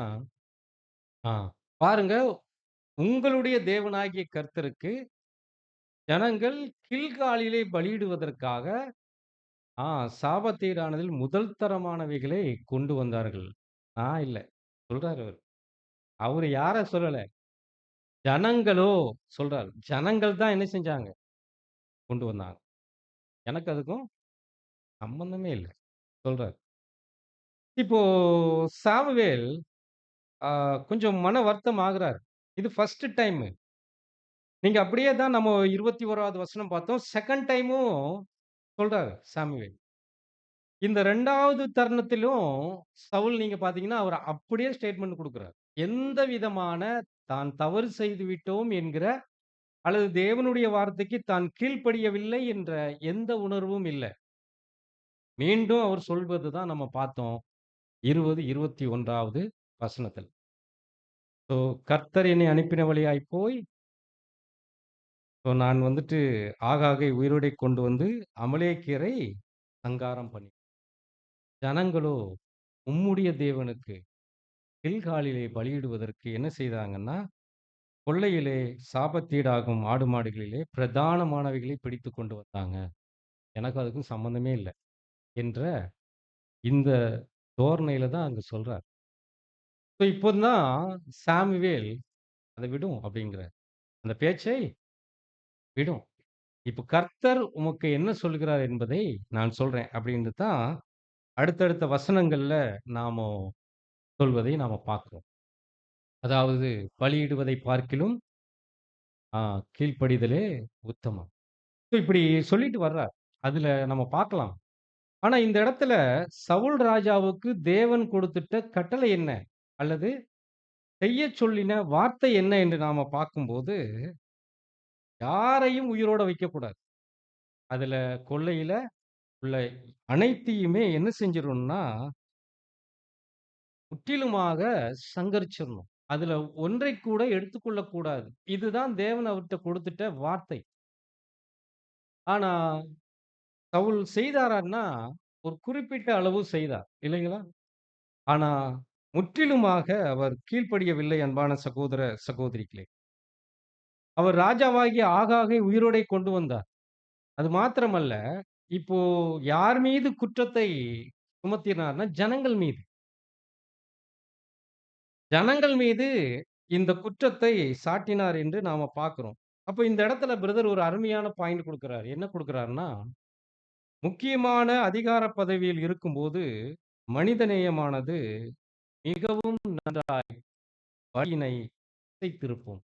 ஆ பாருங்க, உங்களுடைய தேவனாகிய கர்த்தருக்கு ஜனங்கள் கில்காலிலே பலியிடுவதற்காக, ஆ சாபத்தீடானதில் முதல் தரமானவைகளை கொண்டு வந்தார்கள். நான் இல்ல. சொல்றாரு அவரு. அவரு யார சொல்லல. ஜனங்களோ சொல்றாரு. ஜனங்கள் தான் என்ன செஞ்சாங்க? கொண்டு வந்தாங்க. எனக்கு அதுக்கும் சம்பந்தமே இல்ல. சொல்றாரு. இப்போ சாமுவேல் ஆ கொஞ்சம் மன வருத்தம் ஆகுறாரு. இது ஃபர்ஸ்ட் டைமு. நீங்க அப்படியே தான் நம்ம 21வது வசனம் பார்த்தோம். செகண்ட் டைமும் சொல்றாரு சாமுவேல். இந்த 2வது தருணத்திலும் சவுல் நீங்க பார்த்தீங்கன்னா, அவர் அப்படியே ஸ்டேட்மெண்ட் குடுக்குறார். எந்த விதமான தான் தவறு செய்து விட்டோம் என்கிற அல்லது தேவனுடைய வார்த்தைக்கு தான் கீழ்ப்படியவில்லை என்ற எந்த உணர்வும் இல்ல. மீண்டும் அவர் சொல்வது தான் நம்ம பார்த்தோம். 20, 21வது வசனத்தில். கர்த்தர் என்னை அனுப்பின வழியாய் போய் நான் வந்துட்டு ஆகாகை உயிரோடை கொண்டு வந்து அமலேக்கியரை சங்காரம் பண்ணி ஜனங்களோ உம்முடைய தேவனுக்கு கில்காலிலே பலியிடுவதற்கு என்ன செய்தாங்கன்னா, கொள்ளையிலே சாபத்தீடாகும் ஆடு மாடுகளிலே பிரதானமானவைகளை பிடித்துக் கொண்டு வந்தாங்க. எனக்கும் அதுக்கும் சம்மந்தமே இல்ல. என்ற இந்த தோரணையில தான் அங்க சொல்றார். இப்போ தான் சாமுவேல் அத விடும் அப்படிங்கிறார். அந்த பேச்சை விடும். இப்போ கர்த்தர் உமக்கு என்ன சொல்கிறார் என்பதை நான் சொல்றேன் அப்படின்னு தான் அடுத்தடுத்த வசனங்கள்ல நாம சொல்வதை நாம பார்க்கிறோம். அதாவது பலியிடுவதை பார்க்கிலும் கீழ்ப்படிதலே உத்தமம். இப்படி சொல்லிட்டு வர்றார். அதுல நம்ம பார்க்கலாம். ஆனா இந்த இடத்துல சவுல் ராஜாவுக்கு தேவன் கொடுத்துட்ட கட்டளை என்ன? அல்லது செய்யச் சொல்லின வார்த்தை என்ன என்று நாம பார்க்கும்போது, யாரையும் உயிரோட வைக்கக்கூடாது. அதுல கொள்ளையில உள்ள அனைத்தையுமே என்ன செஞ்சிரணும்னா, முற்றிலுமாக சங்கரிச்சிரணும். அதுல ஒன்றைக் கூட எடுத்துக்கொள்ளக் கூடாது. இதுதான் தேவன் அவர்ட்ட கொடுத்துட்ட வார்த்தை. ஆனா சவுல் செய்தாரான்னா, ஒரு குறிப்பிட்ட அளவு செய்தார். இல்லைங்களா? ஆனா, முற்றிலுமாக அவர் கீழ்ப்படியவில்லை அன்பான சகோதர, சகோதரிகளே. அவர் ராஜாவாகிய ஆகாகை உயிரோடே கொண்டு வந்தார். அது மாத்திரமல்ல, இப்போ யார் மீது குற்றத்தை சுமத்தினார்ன்னா, ஜனங்கள் மீது. ஜனங்கள் மீது இந்த குற்றத்தை சாட்டினார் என்று நாம பார்க்கிறோம். அப்ப இந்த இடத்துல பிரதர் ஒரு அருமையான பாயிண்ட் குடுக்குறாரு. என்ன குடுக்குறாருன்னா, முக்கியமான அதிகார பதவியில் இருக்கும்போது, மனிதநேயமானது மிகவும் நன்றாய் வழியினை திசைதிருப்பும்.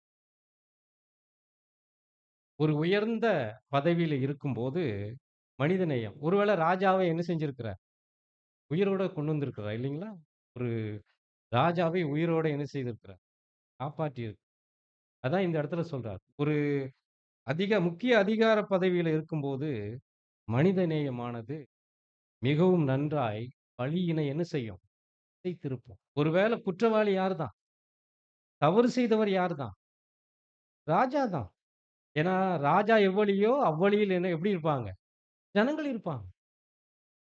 ஒரு உயர்ந்த பதவியில இருக்கும்போது, மனிதநேயம். ஒருவேளை ராஜாவை என்ன செஞ்சிருக்கிறார்? உயிரோட கொண்டு வந்திருக்கிறார் இல்லைங்களா? ஒரு ராஜாவை உயிரோட என்ன செய்திருக்கிறார்? காப்பாற்றியிருக்கு. அதான் இந்த இடத்துல சொல்றார். ஒரு முக்கிய அதிகார பதவியில இருக்கும்போது, மனிதநேயமானது மிகவும் நன்றாய் வழியினை என்ன செய்யும்? திசைதிருப்பும். ஒருவேளை குற்றவாளி யார்தான்? தவறு செய்தவர் யார்தான்? ராஜா தான். ஏன்னா, ராஜா எவ்வழியோ, அவ்வழியில் என்ன எப்படி இருப்பாங்க? ஜனங்கள் இருப்பாங்க.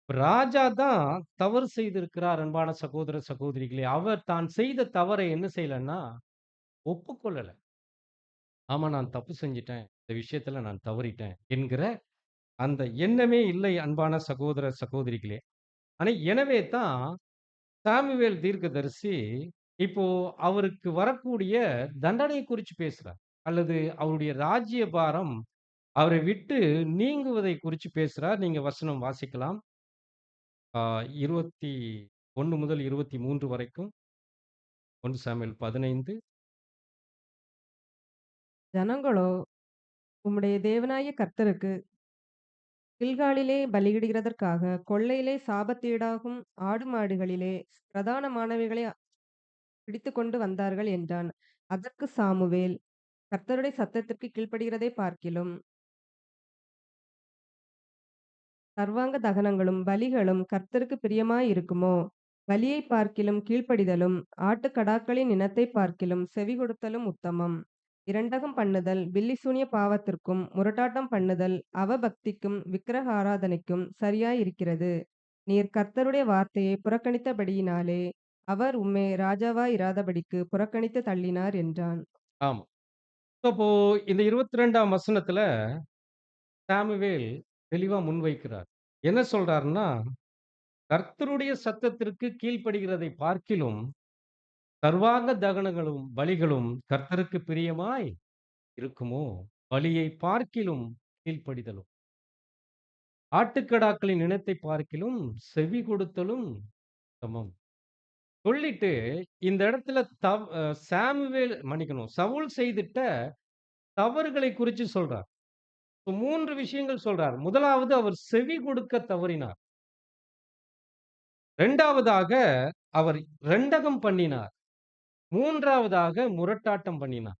ராஜா தான் தவறு செய்திருக்கிறார் அன்பான சகோதர, சகோதரிகளே! அவர் தான் செய்த தவறை என்ன செய்யலன்னா, ஒப்புக்கொள்ளல. ஆமா நான் தப்பு செஞ்சுட்டேன். இந்த விஷயத்துல நான் தவறிட்டேன் என்கிற அந்த எண்ணமே இல்லை அன்பான சகோதர, சகோதரிகளே! ஆனா எனவே தான் சாமுவேல் தீர்க்கதரிசி இப்போ அவருக்கு வரக்கூடிய தண்டனை குறிச்சு பேசுறார். அல்லது அவருடைய ராஜ்ய பாரம் அவரை விட்டு நீங்குவதை குறிச்சு பேசுறார். நீங்க வசனம் வாசிக்கலாம். 21 முதல் 23 வரைக்கும் 1 சாமுவேல் 15. ஜனங்களோ உம்முடைய தேவனாகிய கர்த்தருக்கு கில்காலிலே பலியிடுகிறதற்காக கொள்ளையிலே சாபத்தீடாகும் ஆடு மாடுகளிலே பிரதானமானவைகளை பிடித்துக்கொண்டு வந்தார்கள் என்றான். அதற்கு சாமுவேல், கர்த்தருடைய சத்தத்திற்கு கீழ்ப்படுகிறதை பார்க்கிலும் சர்வாங்க தகனங்களும் பலிகளும் கர்த்தருக்கு பிரியமாயிருக்குமோ? பலியை பார்க்கிலும் கீழ்ப்படிதலும் ஆட்டுக்கடாக்களின் இனத்தை பார்க்கிலும் செவிகொடுத்தலும் உத்தமம். இரண்டகம் பண்ணுதல் பில்லிசூனிய பாவத்திற்கும் முரட்டாட்டம் பண்ணுதல் அவபக்திக்கும் விக்கிரக ஆராதனைக்கும் சரியாயிருக்கிறது. நீர் கர்த்தருடைய வார்த்தையை புறக்கணித்தபடியினாலே அவர் உம்மை ராஜாவாயிராதபடிக்கு புறக்கணித்து தள்ளினார் என்றான். ஆமா. அப்போ இந்த 22ஆம் வசனத்துல சாமுவேல் தெளிவா முன்வைக்கிறார். என்ன சொல்றாருன்னா, கர்த்தருடைய சத்தத்திற்கு கீழ்ப்படுகிறதை பார்க்கிலும் சர்வாங்க தகனங்களும், பலிகளும் கர்த்தருக்கு பிரியமாய் இருக்குமோ? பலியை பார்க்கிலும் கீழ்ப்படிதலும். ஆட்டுக்கடாக்களின் இனத்தை பார்க்கிலும் செவி கொடுத்தலும் சமம். சொல்லிட்டு இந்த இடத்துல சாமுவேல் மன்னிக்கணும். சவுல் செய்திட்ட தவறுகளை குறிச்சு சொல்றார். 3 விஷயங்கள் சொல்றார். முதலாவது அவர் செவி கொடுக்க தவறினார். 2வதாக அவர் 2கம் பண்ணினார். 3வதாக முரட்டாட்டம் பண்ணினார்.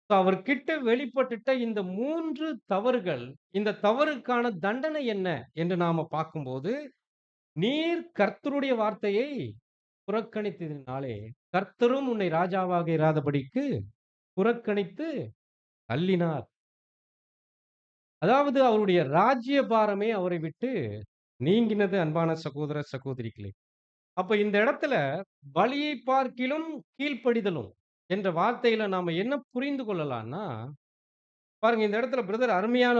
அவர்கிட்ட வெளிப்பட்டுட்ட இந்த 3 தவறுகள், இந்த தவறுக்கான தண்டனை என்ன என்று நாம பார்க்கும்போது, நீர் கர்த்தருடைய வார்த்தையை புறக்கணித்ததினாலே, கர்த்தரும் உன்னை ராஜாவாக இராதபடிக்கு புறக்கணித்து தள்ளினார் அதாவது அவருடைய ராஜ்ய பாரமே அவரை விட்டு நீங்கினது அன்பான சகோதர, சகோதரிகளே. அப்ப இந்த இடத்துல பலியை பார்க்கிலும் கீழ்ப்படிதலும் என்ற வார்த்தையில நாம என்ன புரிந்து கொள்ளலாம்னா, பாருங்க இந்த இடத்துல பிரதர் அருமையான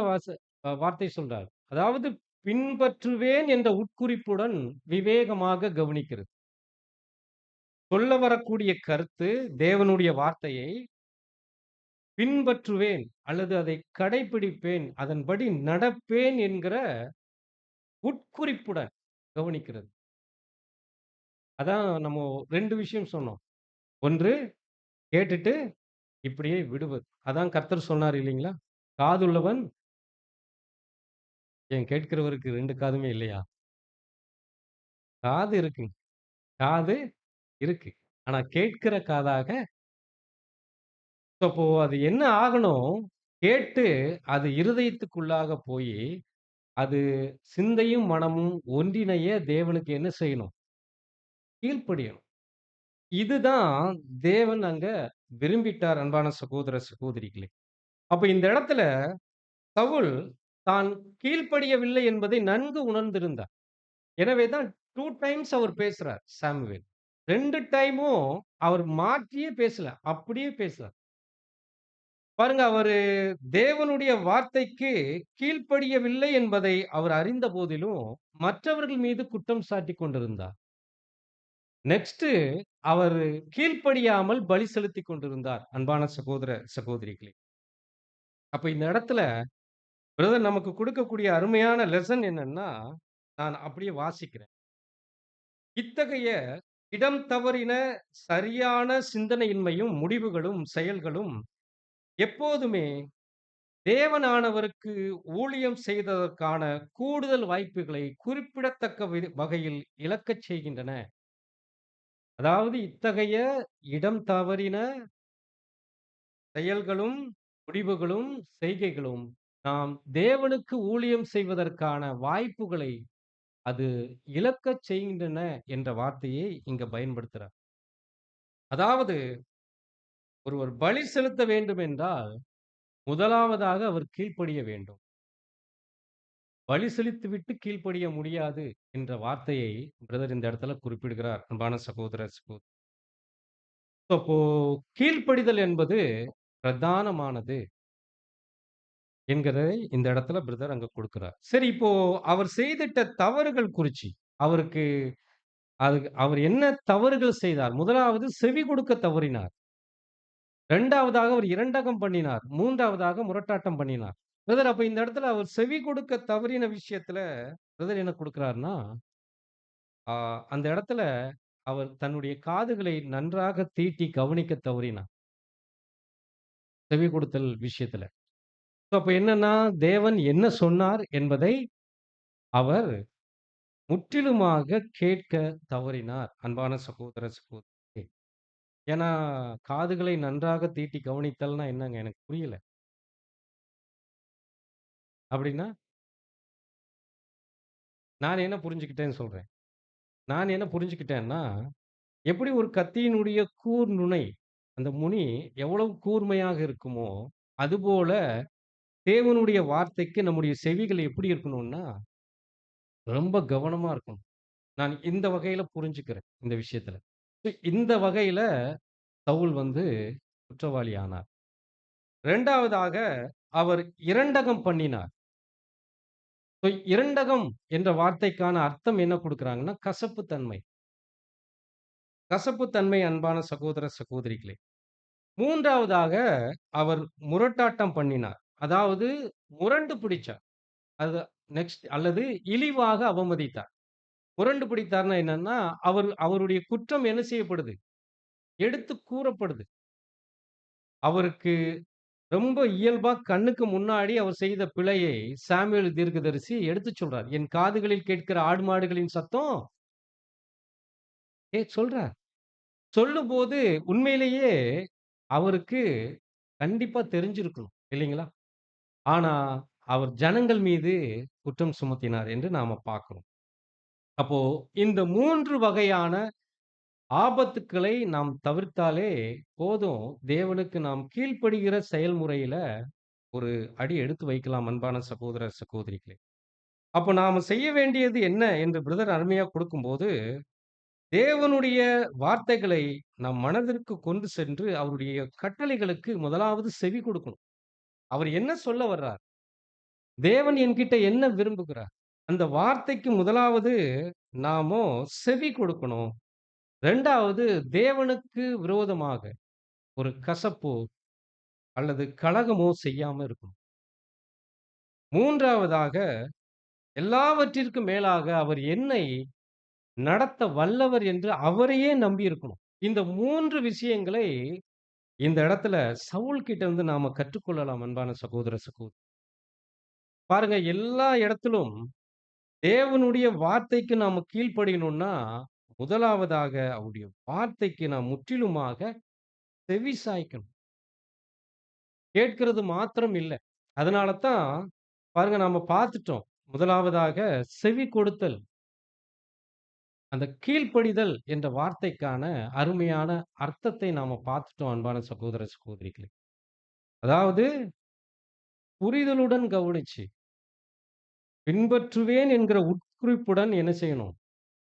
வார்த்தை சொல்றார். அதாவது பின்பற்றுவேன் என்ற உட்குறிப்புடன் விவேகமாக கவனிக்கிறது. சொல்ல வரக்கூடிய கருத்து தேவனுடைய வார்த்தையை பின்பற்றுவேன் அல்லது அதை கடைப்பிடிப்பேன், அதன்படி நடப்பேன் என்கிற உட்குறிப்புடன் கவனிக்கிறது. அதான் நம்ம 2 விஷயம் சொன்னோம். ஒன்று கேட்டுட்டு இப்படியே விடுவது. அதான் கர்த்தர் சொன்னார் இல்லைங்களா? காதுள்ளவன் ஏன் கேட்கிறவருக்கு 2 காதுமே இல்லையா? காது இருக்குங்க. காது இருக்கு. ஆனா கேட்கிற காதாக அப்போ அது என்ன ஆகணும்? கேட்டு அது இருதயத்துக்குள்ளாக போயி, அது சிந்தையும், மனமும் ஒன்றிணைய தேவனுக்கு என்ன செய்யணும்? கீழ்ப்படியணும். இதுதான் தேவன் அங்க விரும்பிட்டார் அன்பான சகோதர, சகோதரிகளே. அப்ப இந்த இடத்துல சவுல் தான் கீழ்ப்படியவில்லை என்பதை நன்கு உணர்ந்திருந்தார். எனவே தான் 2 டைம்ஸ் அவர் பேசுறார் சாமுவேல். 2 டைமும் அவர் மாற்றியே பேசல. அப்படியே பேசுறார். பாருங்க அவரு தேவனுடைய வார்த்தைக்கு கீழ்ப்படியவில்லை என்பதை அவர் அறிந்த போதிலும், மற்றவர்கள் மீது குற்றம் சாட்டிக் கொண்டிருந்தார். நெக்ஸ்ட் அவரு கீழ்ப்படியாமல் பலி செலுத்திக் கொண்டிருந்தார். அன்பான சகோதர, சகோதரிகளே. அப்ப இந்த இடத்துல பிரதர் நமக்கு கொடுக்கக்கூடிய அருமையான லெசன் என்னன்னா, நான் அப்படியே வாசிக்கிறேன். இத்தகைய இடம் தவறின சரியான சிந்தனையின்மையும், முடிவுகளும், செயல்களும் எப்போதுமே தேவனானவருக்கு ஊழியம் செய்ததற்கான கூடுதல் வாய்ப்புகளை குறிப்பிடத்தக்க வகையில் இழக்கச் செய்கின்றன. அதாவது இத்தகைய இடம் தவறின செயல்களும், முடிவுகளும், செய்கைகளும் நாம் தேவனுக்கு ஊழியம் செய்வதற்கான வாய்ப்புகளை அது இழக்கச் செய்கின்றன என்ற வார்த்தையை இங்க பயன்படுத்துறார். அதாவது ஒருவர் பலி செலுத்த வேண்டும் என்றால், முதலாவதாக அவர் கீழ்ப்படிய வேண்டும். பலி செலுத்திவிட்டு கீழ்ப்படிய முடியாது என்ற வார்த்தையை பிரதர் இந்த இடத்துல குறிப்பிடுகிறார். அன்பான சகோதர, சகோதரி. அப்போ கீழ்ப்படிதல் என்பது பிரதானமானது என்கிறதை இந்த இடத்துல பிரதர் அங்க கொடுக்கிறார். சரி இப்போ அவர் செய்திட்ட தவறுகள் குறிச்சு அவருக்கு அவர் என்ன தவறுகள் செய்தார்? முதலாவது செவி கொடுக்க தவறினார். 2வதாக அவர் இரண்டகம் பண்ணினார். 3வதாக முரட்டாட்டம் பண்ணினார். பிரதர் அப்ப இந்த இடத்துல அவர் செவி கொடுக்க தவறின விஷயத்துல பிரதர் என்ன கொடுக்கிறார்ன்னா, ஆ அந்த இடத்துல அவர் தன்னுடைய காதுகளை நன்றாக தீட்டி கவனிக்க தவறினார். செவி கொடுத்தல் விஷயத்துல. அப்ப என்னன்னா, தேவன் என்ன சொன்னார் என்பதை அவர் முற்றிலுமாக கேட்க தவறினார். அன்பான சகோதர, சகோதரி. ஏன்னா, காதுகளை நன்றாக தீட்டி கவனித்தல்னா என்னங்க? எனக்கு புரியல. அப்படின்னா, நான் என்ன புரிஞ்சுக்கிட்டேன்னு சொல்றேன். நான் என்ன புரிஞ்சுக்கிட்டேன்னா, எப்படி ஒரு கத்தியினுடைய கூர் நுனை, அந்த முனி எவ்வளவு கூர்மையாக இருக்குமோ, அதுபோல தேவனுடைய வார்த்தைக்கு நம்முடைய செவிகள் எப்படி இருக்கணும்னா, ரொம்ப கவனமா இருக்கணும். நான் இந்த வகையில புரிஞ்சுக்கிறேன், இந்த விஷயத்துல. இந்த வகையில சவுல் குற்றவாளி ஆனார். 2வதாக அவர் இரண்டகம் பண்ணினார். இரண்டகம் என்ற வார்த்தைக்கான அர்த்தம் என்ன குடுக்குறாங்கன்னா, கசப்பு தன்மை. கசப்பு தன்மை அன்பான சகோதர, சகோதரிகளே. 3வதாக அவர் முரட்டாட்டம் பண்ணினார். அதாவது முரண்டு பிடிச்சார். அது நெக்ஸ்ட் அல்லது இழிவாக அவமதித்தார். முரண்டு பிடித்தார்ன்னா என்னன்னா, அவருடைய குற்றம் என்ன செய்யப்படுது? எடுத்து கூறப்படுது. அவருக்கு ரொம்ப இயல்பா கண்ணுக்கு முன்னாடி அவர் செய்த பிழையை சாமுவேல் தீர்க்கதரிசி எடுத்துச் சொல்றார். என் காதுகளில் கேட்கிற ஆடு மாடுகளின் சத்தம் சொல்றார். சொல்லும்போது உண்மையிலேயே அவருக்கு கண்டிப்பா தெரிஞ்சிருக்கணும். இல்லைங்களா? ஆனா, அவர் ஜனங்கள் மீது குற்றம் சுமத்தினார் என்று நாம பார்க்கிறோம். அப்போ இந்த 3 வகையான ஆபத்துக்களை நாம் தவிர்த்தாலே போதும். தேவனுக்கு நாம் கீழ்ப்படுகிற செயல்முறையில ஒரு அடி எடுத்து வைக்கலாம் அன்பான சகோதர, சகோதரிகளே. அப்போ நாம செய்ய வேண்டியது என்ன என்று பிரதர் அருமையா கொடுக்கும்போது, தேவனுடைய வார்த்தைகளை நம் மனதிற்கு கொண்டு சென்று, அவருடைய கட்டளைகளுக்கு முதலாவது செவி கொடுக்கணும். அவர் என்ன சொல்ல வர்றார்? தேவன் என்கிட்ட என்ன விரும்புகிறார்? அந்த வார்த்தைக்கு முதலாவது நாமோ செவி கொடுக்கணும். 2வது தேவனுக்கு விரோதமாக ஒரு கசப்போ அல்லது கலகமோ செய்யாம இருக்கணும். 3வதாக எல்லாவற்றிற்கும் மேலாக அவர் என்னை நடத்த வல்லவர் என்று அவரையே நம்பி இருக்கணும். இந்த 3 விஷயங்களை இந்த இடத்துல சவுல் கிட்ட இருந்து நாம கற்றுக்கொள்ளலாம் அன்பான சகோதர, சகோதரி. பாருங்க எல்லா இடத்திலும் தேவனுடைய வார்த்தைக்கு நாம கீழ்ப்படியணும்னா, முதலாவதாக அவருடைய வார்த்தைக்கு நாம் முற்றிலுமாக செவி சாய்க்கணும். கேட்கிறது மாத்திரம் இல்ல. அதனால தான் பாருங்க நாம பார்த்துட்டோம். முதலாவதாக செவி கொடுத்தல். அந்த கீழ்ப்படிதல் என்ற வார்த்தைக்கான அருமையான அர்த்தத்தை நாம பார்த்துட்டோம் அன்பான சகோதர, சகோதரிகளே. அதாவது புரிதலுடன் கவனிச்சு, பின்பற்றுவேன் என்கிற உட்குறிப்புடன் என்ன செய்யணும்?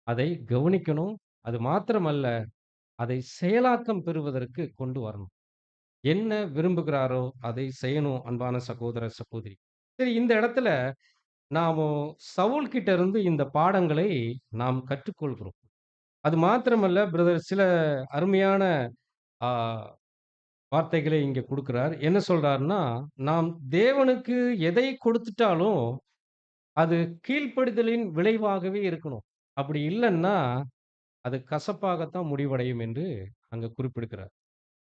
அதை கவனிக்கணும். அது மாத்திரமல்ல, அதை செயலாக்கம் பெறுவதற்கு கொண்டு வரணும். என்ன விரும்புகிறாரோ அதை செய்யணும் அன்பான சகோதர, சகோதரி. சரி இந்த இடத்துல நாமோ சவுல் கிட்ட இருந்து இந்த பாடங்களை நாம் கற்றுக்கொள்கிறோம். அது மாத்திரமல்ல பிரதர் சில அருமையான ஆ வார்த்தைகளை இங்க குடுக்கிறார். என்ன சொல்றார்ன்னா, நாம் தேவனுக்கு எதை கொடுத்துட்டாலும், அது கீழ்ப்படிதலின் விளைவாகவே இருக்கணும். அப்படி இல்லன்னா, அது கசப்பாகத்தான் முடிவடையும் என்று அங்க குறிப்பிடுகிறார்.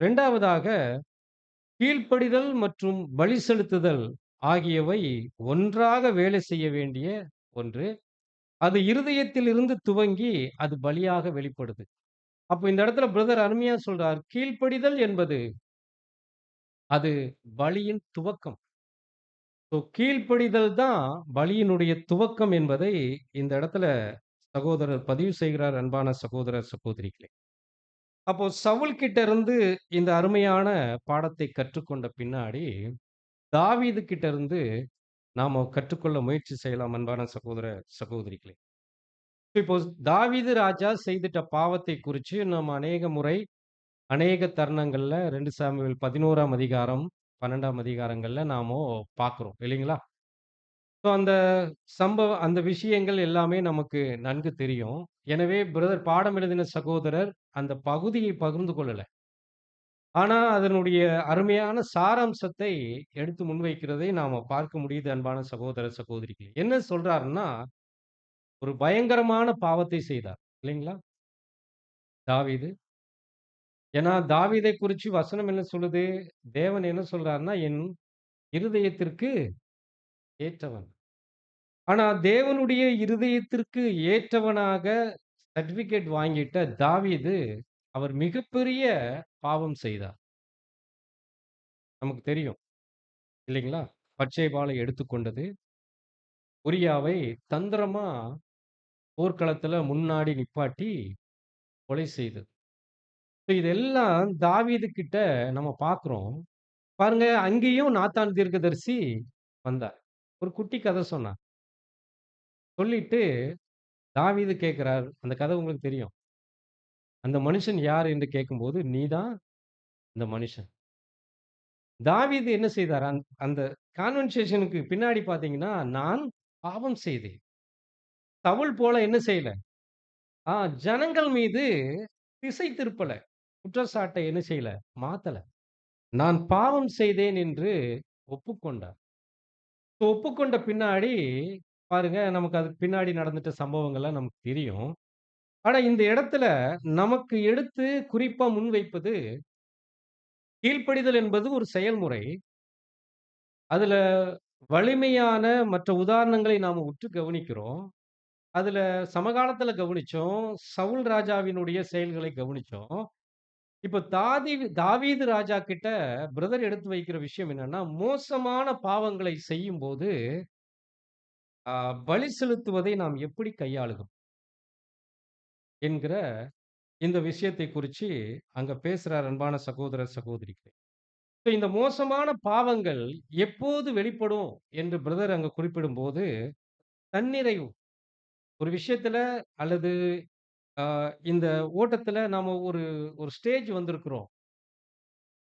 2வதாக கீழ்ப்படிதல் மற்றும் பலி செலுத்துதல் ஆகியவை ஒன்றாக வேலை செய்ய வேண்டிய ஒன்று. அது இருதயத்திலிருந்து துவங்கி, அது பலியாக வெளிப்படுது. அப்ப இந்த இடத்துல பிரதர் அருமையா சொல்றார். கீழ்ப்படிதல் என்பது அது பலியின் துவக்கம். கீழ்ப்படிதல் தான் பலியினுடைய துவக்கம் என்பதை இந்த இடத்துல சகோதரர் பதிவு செய்கிறார் அன்பான சகோதர, சகோதரிகளே. அப்போ சவுல் கிட்ட இருந்து இந்த அருமையான பாடத்தை கற்றுக்கொண்ட பின்னாடி, தாவீது கிட்ட இருந்து நாம கற்றுக்கொள்ள முயற்சி செய்யலாம் அன்பான சகோதர, சகோதரிகளே. இப்போ தாவீது ராஜா செய்திட்ட பாவத்தை குறிச்சு நம்ம அநேக முறை, அநேக தருணங்கள்ல 2 சாமுவேல் 11ஆம் அதிகாரம், 12ஆம் அதிகாரங்கள்ல நாமோ பார்க்கிறோம் இல்லைங்களா? அந்த அந்த விஷயங்கள் எல்லாமே நமக்கு நன்கு தெரியும். எனவே பிரதர் பாடம் எழுதின சகோதரர் அந்த பகுதியை பகிர்ந்து கொள்ளல. ஆனா, அதனுடைய அருமையான சாராம்சத்தை எடுத்து முன்வைக்கிறதை நாம பார்க்க முடியுது அன்பான சகோதர, சகோதரிகளே. என்ன சொல்றாருன்னா, ஒரு பயங்கரமான பாவத்தை செய்தார். இல்லைங்களா? தாவீது. ஏன்னா, தாவீதை குறிச்சு வசனம் என்ன சொல்லுது? தேவன் என்ன சொல்றாருன்னா, என் இருதயத்திற்கு ஏற்றவன். ஆனா, தேவனுடைய இருதயத்திற்கு ஏற்றவனாக சர்டிபிகேட் வாங்கிட்ட தாவீது, அவர் மிகப்பெரிய பாவம் செய்தார். நமக்கு தெரியும். இல்லைங்களா? பட்சேபாலை எடுத்துக்கொண்டது. உரியாவை தந்திரமா போர்க்களத்துல முன்னாடி நிப்பாட்டி கொலை செய்தது. இதெல்லாம் தாவீது கிட்ட நம்ம பார்க்கிறோம். பாருங்க, அங்கேயும் நாத்தான் தீர்க்கதரிசி வந்தார். ஒரு குட்டி கதை சொன்னார். சொல்லிட்டு தாவீது கேட்கிறார். அந்த கதை உங்களுக்கு தெரியும். அந்த மனுஷன் யார் என்று கேட்கும்போது, "நீ தான் அந்த மனுஷன்." தாவீது என்ன செய்தார்? அந்த கான்வர்சேஷனுக்கு பின்னாடி பார்த்தீங்கன்னா, "நான் பாவம் செய்தேன்." சவுல் போல என்ன செய்யல? ஜனங்கள் மீது திசை திருப்பல. குற்றச்சாட்டை என்ன செய்யல? மாத்தல. நான் பாவம் செய்தேன் என்று ஒப்புக்கொண்டார். ஒப்புக்கொண்ட பின்னாடி பாருங்க, நமக்கு அதுக்கு பின்னாடி நடந்துட்ட சம்பவங்கள்லாம் நமக்கு தெரியும். ஆனா, இந்த இடத்துல நமக்கு எடுத்து குறிப்பா முன்வைப்பது, கீழ்ப்படிதல் என்பது ஒரு செயல்முறை. அதுல வலிமையான மற்ற உதாரணங்களை நாம உற்று கவனிக்கிறோம். அதுல சமகாலத்துல கவனிச்சோம். சவுல் ராஜாவினுடைய செயல்களை கவனிச்சோம். இப்ப தாவீது ராஜா கிட்ட பிரதர் எடுத்து வைக்கிற விஷயம் என்னன்னா, மோசமான பாவங்களை செய்யும்போது, அ பலி செலுத்துவதை நாம் எப்படி கையாளுகிறோம்? என்கிற இந்த விஷயத்தை குறிச்சு அங்க பேசுறார் அன்பான சகோதர, சகோதரிகளே. இப்ப இந்த மோசமான பாவங்கள் எப்போது வெளிப்படும் என்று பிரதர் அங்க குறிப்பிடும்போது, தன்னிறைவு. ஒரு விஷயத்துல அல்லது அ இந்த ஓட்டத்துல நாம ஒரு ஒரு ஸ்டேஜ் வந்திருக்கிறோம்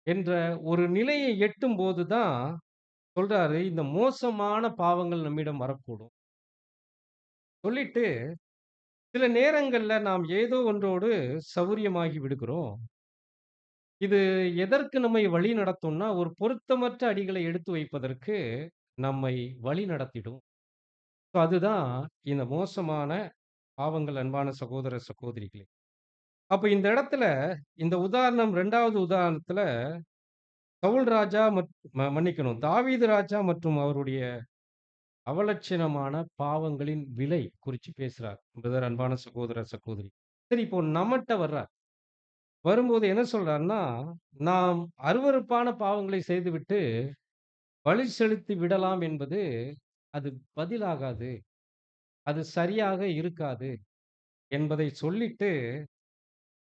என்ற ஒரு நிலையை எட்டும்போது தான் சொல்றாரு, இந்த மோசமான பாவங்கள் நம்மிடம் வரக்கூடும். சொல்லிட்டு, சில நேரங்கள்ல நாம் ஏதோ ஒன்றோடு சௌரியமாகி விடுகிறோம். இது எதற்கு நம்மை வழி நடத்தும்னா, ஒரு பொருத்தமற்ற அடிகளை எடுத்து வைப்பதற்கு நம்மை வழி நடத்திடும். ஸோ அதுதான் இந்த மோசமான பாவங்கள் அன்பான சகோதர, சகோதரிகளே. அப்ப இந்த இடத்துல இந்த உதாரணம் 2வது உதாரணத்துல சவுல் ராஜா மன்னிக்கணும். தாவீது ராஜா மற்றும் அவருடைய அவலட்சணமான பாவங்களின் விலை குறிச்சு பேசுறார். பிரதர் அன்பான சகோதர, சகோதரி. சரி இப்போ நம்மட்ட வர்றார். வரும்போது என்ன சொல்றார்ன்னா, நாம் அருவருப்பான பாவங்களை செய்துவிட்டு பலி செலுத்தி விடலாம் என்பது அது பதிலாகாது. அது சரியாக இருக்காது என்பதை சொல்லிட்டு,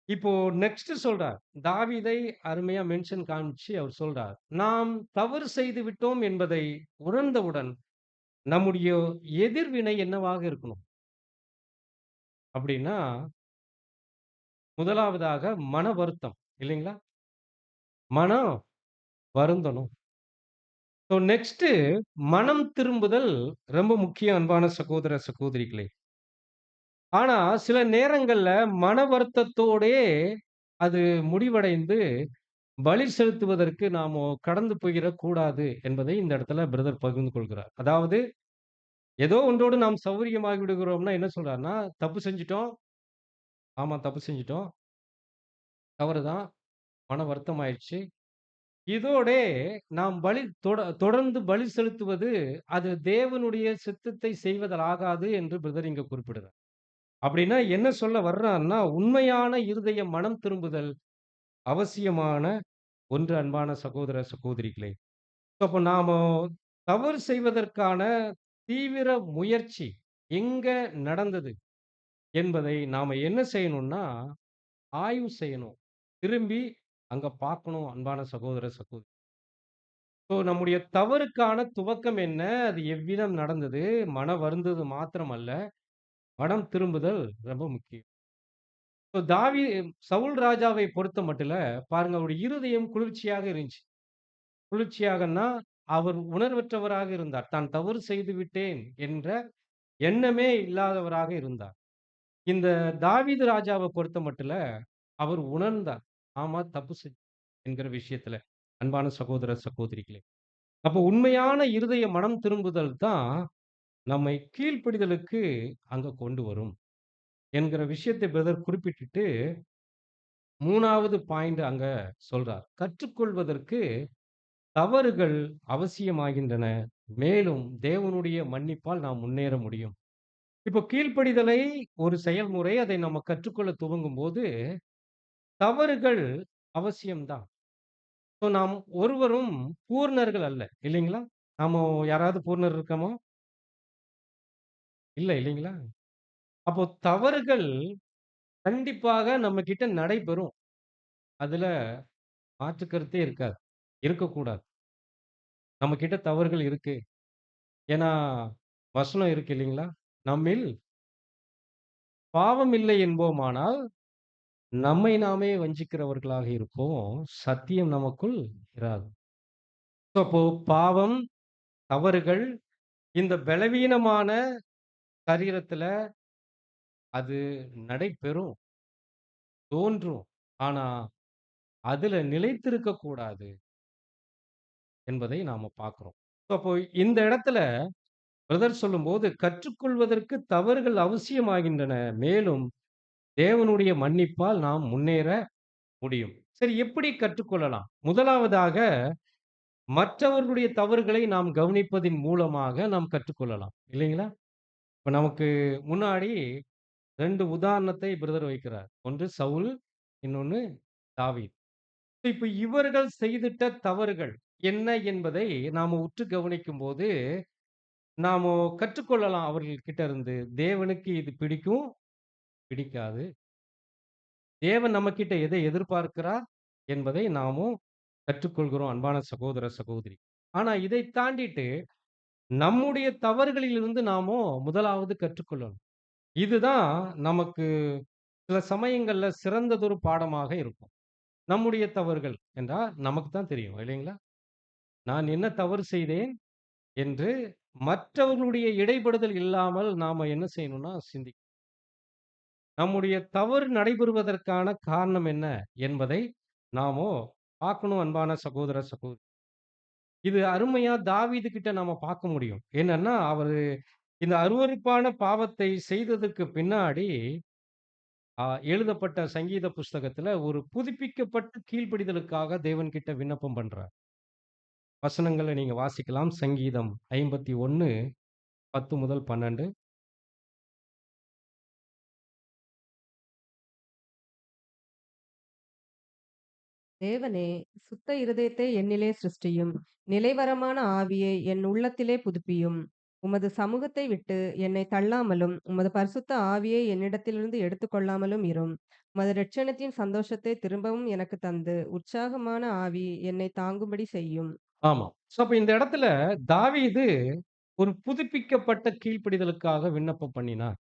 இப்போ நெக்ஸ்ட் சொல்றார். தாவீதை அருமையா மென்ஷன் காமிச்சு அவர் சொல்றார். நாம் தவறு செய்து விட்டோம் என்பதை உணர்ந்தவுடன் நம்முடைய எதிர்வினை என்னவாக இருக்கணும்? அப்படின்னா, முதலாவதாக மன வருத்தம் இல்லைங்களா? மனம் வருந்தணும். ஸோ நெக்ஸ்ட்டு மனம் திரும்புதல் ரொம்ப முக்கியம் அன்பான சகோதர, சகோதரிகளே. ஆனா, சில நேரங்கள்ல மன வருத்தத்தோடே அது முடிவடைந்து, பலி செலுத்துவதற்கு நாமோ கடந்து போயிறக் கூடாது என்பதை இந்த இடத்துல பிரதர் பகிர்ந்து கொள்கிறார். அதாவது, ஏதோ ஒன்றோடு நாம் சௌகரியமாகி விடுகிறோம்னா என்ன சொல்றார்ன்னா, தப்பு செஞ்சுட்டோம். ஆமா தப்பு செஞ்சுட்டோம். தவறுதான். மன வருத்தம் ஆயிடுச்சு. இதோடே நாம் தொடர்ந்து பலி செலுத்துவது, அது தேவனுடைய சித்தத்தை செய்வதாகாது என்று பிரதர் இங்க குறிப்பிடுறார். அப்படின்னா என்ன சொல்ல வர்றார்ன்னா, உண்மையான இருதய மனம் திரும்புதல் அவசியமான ஒன்று அன்பான சகோதர, சகோதரிகளே. அப்ப நாம தவறு செய்வதற்கான தீவிர முயற்சி எங்க நடந்தது என்பதை நாம என்ன செய்யணும்னா, ஆய்வு செய்யணும். திரும்பி அங்க பார்க்கணும் அன்பான சகோதர, சகோதரி. ஸோ நம்முடைய தவறுக்கான துவக்கம் என்ன? அது எவ்விதம் நடந்தது? மன வருந்துவது மாத்திரமல்ல, மனம் திரும்புதல் ரொம்ப முக்கியம். ஸோ சவுல் ராஜாவை பொறுத்தமட்டில பாருங்க அவருடைய இருதயம் குளிர்ச்சியாக இருந்துச்சு. குளிர்ச்சியாகன்னா, அவர் உணர்வற்றவராக இருந்தார். தான் தவறு செய்து விட்டேன் என்ற எண்ணமே இல்லாதவராக இருந்தார். இந்த தாவீது ராஜாவ பொறுத்தமட்டில அவர் உணர்ந்தார். ஆமா தப்பு என்கிற விஷயத்துல. அன்பான சகோதர, சகோதரிகளே. அப்போ உண்மையான இருதய மனம் திரும்புதல் தான் நம்மை கீழ்ப்படிதலுக்கு அங்க கொண்டு வரும். என்கிற விஷயத்தை பிரதர் குறிப்பிட்டுட்டு 3வது பாயிண்ட் அங்க சொல்றார். கற்றுக்கொள்வதற்கு தவறுகள் அவசியமாகின்றன. மேலும் தேவனுடைய மன்னிப்பால் நாம் முன்னேற முடியும். இப்போ கீழ்ப்படிதலை ஒரு செயல்முறை. அதை நம்ம கற்றுக்கொள்ள துவங்கும்போது, தவறுகள் அவசியம் தான். ஸோ நாம் ஒருவரும் பூரணர்கள் அல்ல. இல்லைங்களா? நாம யாராவது பூரணர் இருக்கோமா? இல்ல இல்லைங்களா? அப்போ தவறுகள் கண்டிப்பாக நம்ம கிட்ட நடைபெறும். அதுல மாற்று கருத்தே இருக்காது. இருக்கக்கூடாது. நம்ம கிட்ட தவறுகள் இருக்கு. ஏன்னா, வசனம் இருக்கு இல்லைங்களா? நம்மில் பாவம் இல்லை என்போமானால், நம்மை நாமே வஞ்சிக்கிறவர்களாக இருப்போம். சத்தியம் நமக்குள் இராது. அப்போ பாவம், தவறுகள் இந்த பலவீனமான சரீரத்துல அது நடைபெறும், தோன்றும். ஆனா, அதுல நிலைத்திருக்கக் கூடாது என்பதை நாம பார்க்கிறோம். அப்போ இந்த இடத்துல பிரதர் சொல்லும்போது, கற்றுக்கொள்வதற்கு தவறுகள் அவசியமாகின்றன. மேலும் தேவனுடைய மன்னிப்பால் நாம் முன்னேற முடியும். சரி எப்படி கற்றுக்கொள்ளலாம்? முதலாவதாக மற்றவர்களுடைய தவறுகளை நாம் கவனிப்பதின் மூலமாக நாம் கற்றுக்கொள்ளலாம். இல்லைங்களா? இப்ப நமக்கு முன்னாடி 2 உதாரணத்தை பிரதர் வைக்கிறார். ஒன்று சவுல், இன்னொன்னு தாவீது. இப்ப இவர்கள் செய்திட்ட தவறுகள் என்ன என்பதை நாம உற்று கவனிக்கும்போது, நாம கற்றுக்கொள்ளலாம் அவர்கள் கிட்ட இருந்து. தேவனுக்கு இது பிடிக்கும், பிடிக்காது. தேவன் நம்மகிட்ட எதை எதிர்பார்க்கிறார் என்பதை நாமும் கற்றுக்கொள்கிறோம் அன்பான சகோதர, சகோதரி. ஆனா இதை தாண்டிட்டு நம்முடைய தவறுகளிலிருந்து நாமோ முதலாவது கற்றுக்கொள்ளணும். இதுதான் நமக்கு சில சமயங்கள்ல சிறந்ததொரு பாடமாக இருக்கும். நம்முடைய தவறுகள் என்றா நமக்கு தான் தெரியும் இல்லைங்களா? நான் என்ன தவறு செய்தேன் என்று மற்றவர்களுடைய இடைப்படுதல் இல்லாமல் நாம என்ன செய்யணும்னா நம்முடைய தவறு நடைபெறுவதற்கான காரணம் என்ன என்பதை நாமோ பார்க்கணும் அன்பான சகோதர, சகோதரி. இது அருமையா தாவீது கிட்ட நாம பார்க்க முடியும். என்னன்னா, அவரு இந்த அருவருப்பான பாவத்தை செய்ததுக்கு பின்னாடி எழுதப்பட்ட சங்கீத புஸ்தகத்துல ஒரு புதுப்பிக்கப்பட்ட கீழ்ப்படிதலுக்காக தேவன்கிட்ட விண்ணப்பம் பண்றார். வசனங்கள நீங்க வாசிக்கலாம். சங்கீதம் 51 10 முதல் 12. தேவனே, சுத்த இருதயத்தை என்னிலே சிருஷ்டியும். நிலைவரமான ஆவியை என் உள்ளத்திலே புதுப்பியும். உமது சமூகத்தை விட்டு என்னை தள்ளாமலும், உமது பரிசுத்த ஆவியை என்னிடத்திலிருந்து எடுத்துக்கொள்ளாமலும் இரும். உமது இரட்சணத்தின் சந்தோஷத்தை திரும்பவும் எனக்கு தந்து, உற்சாகமான ஆவி என்னை தாங்கும்படி செய்யும். ஆமா. அப்ப இந்த இடத்துல தாவீது ஒரு புதுப்பிக்கப்பட்ட கீழ்ப்படிதலுக்காக விண்ணப்பம் பண்ணினார்.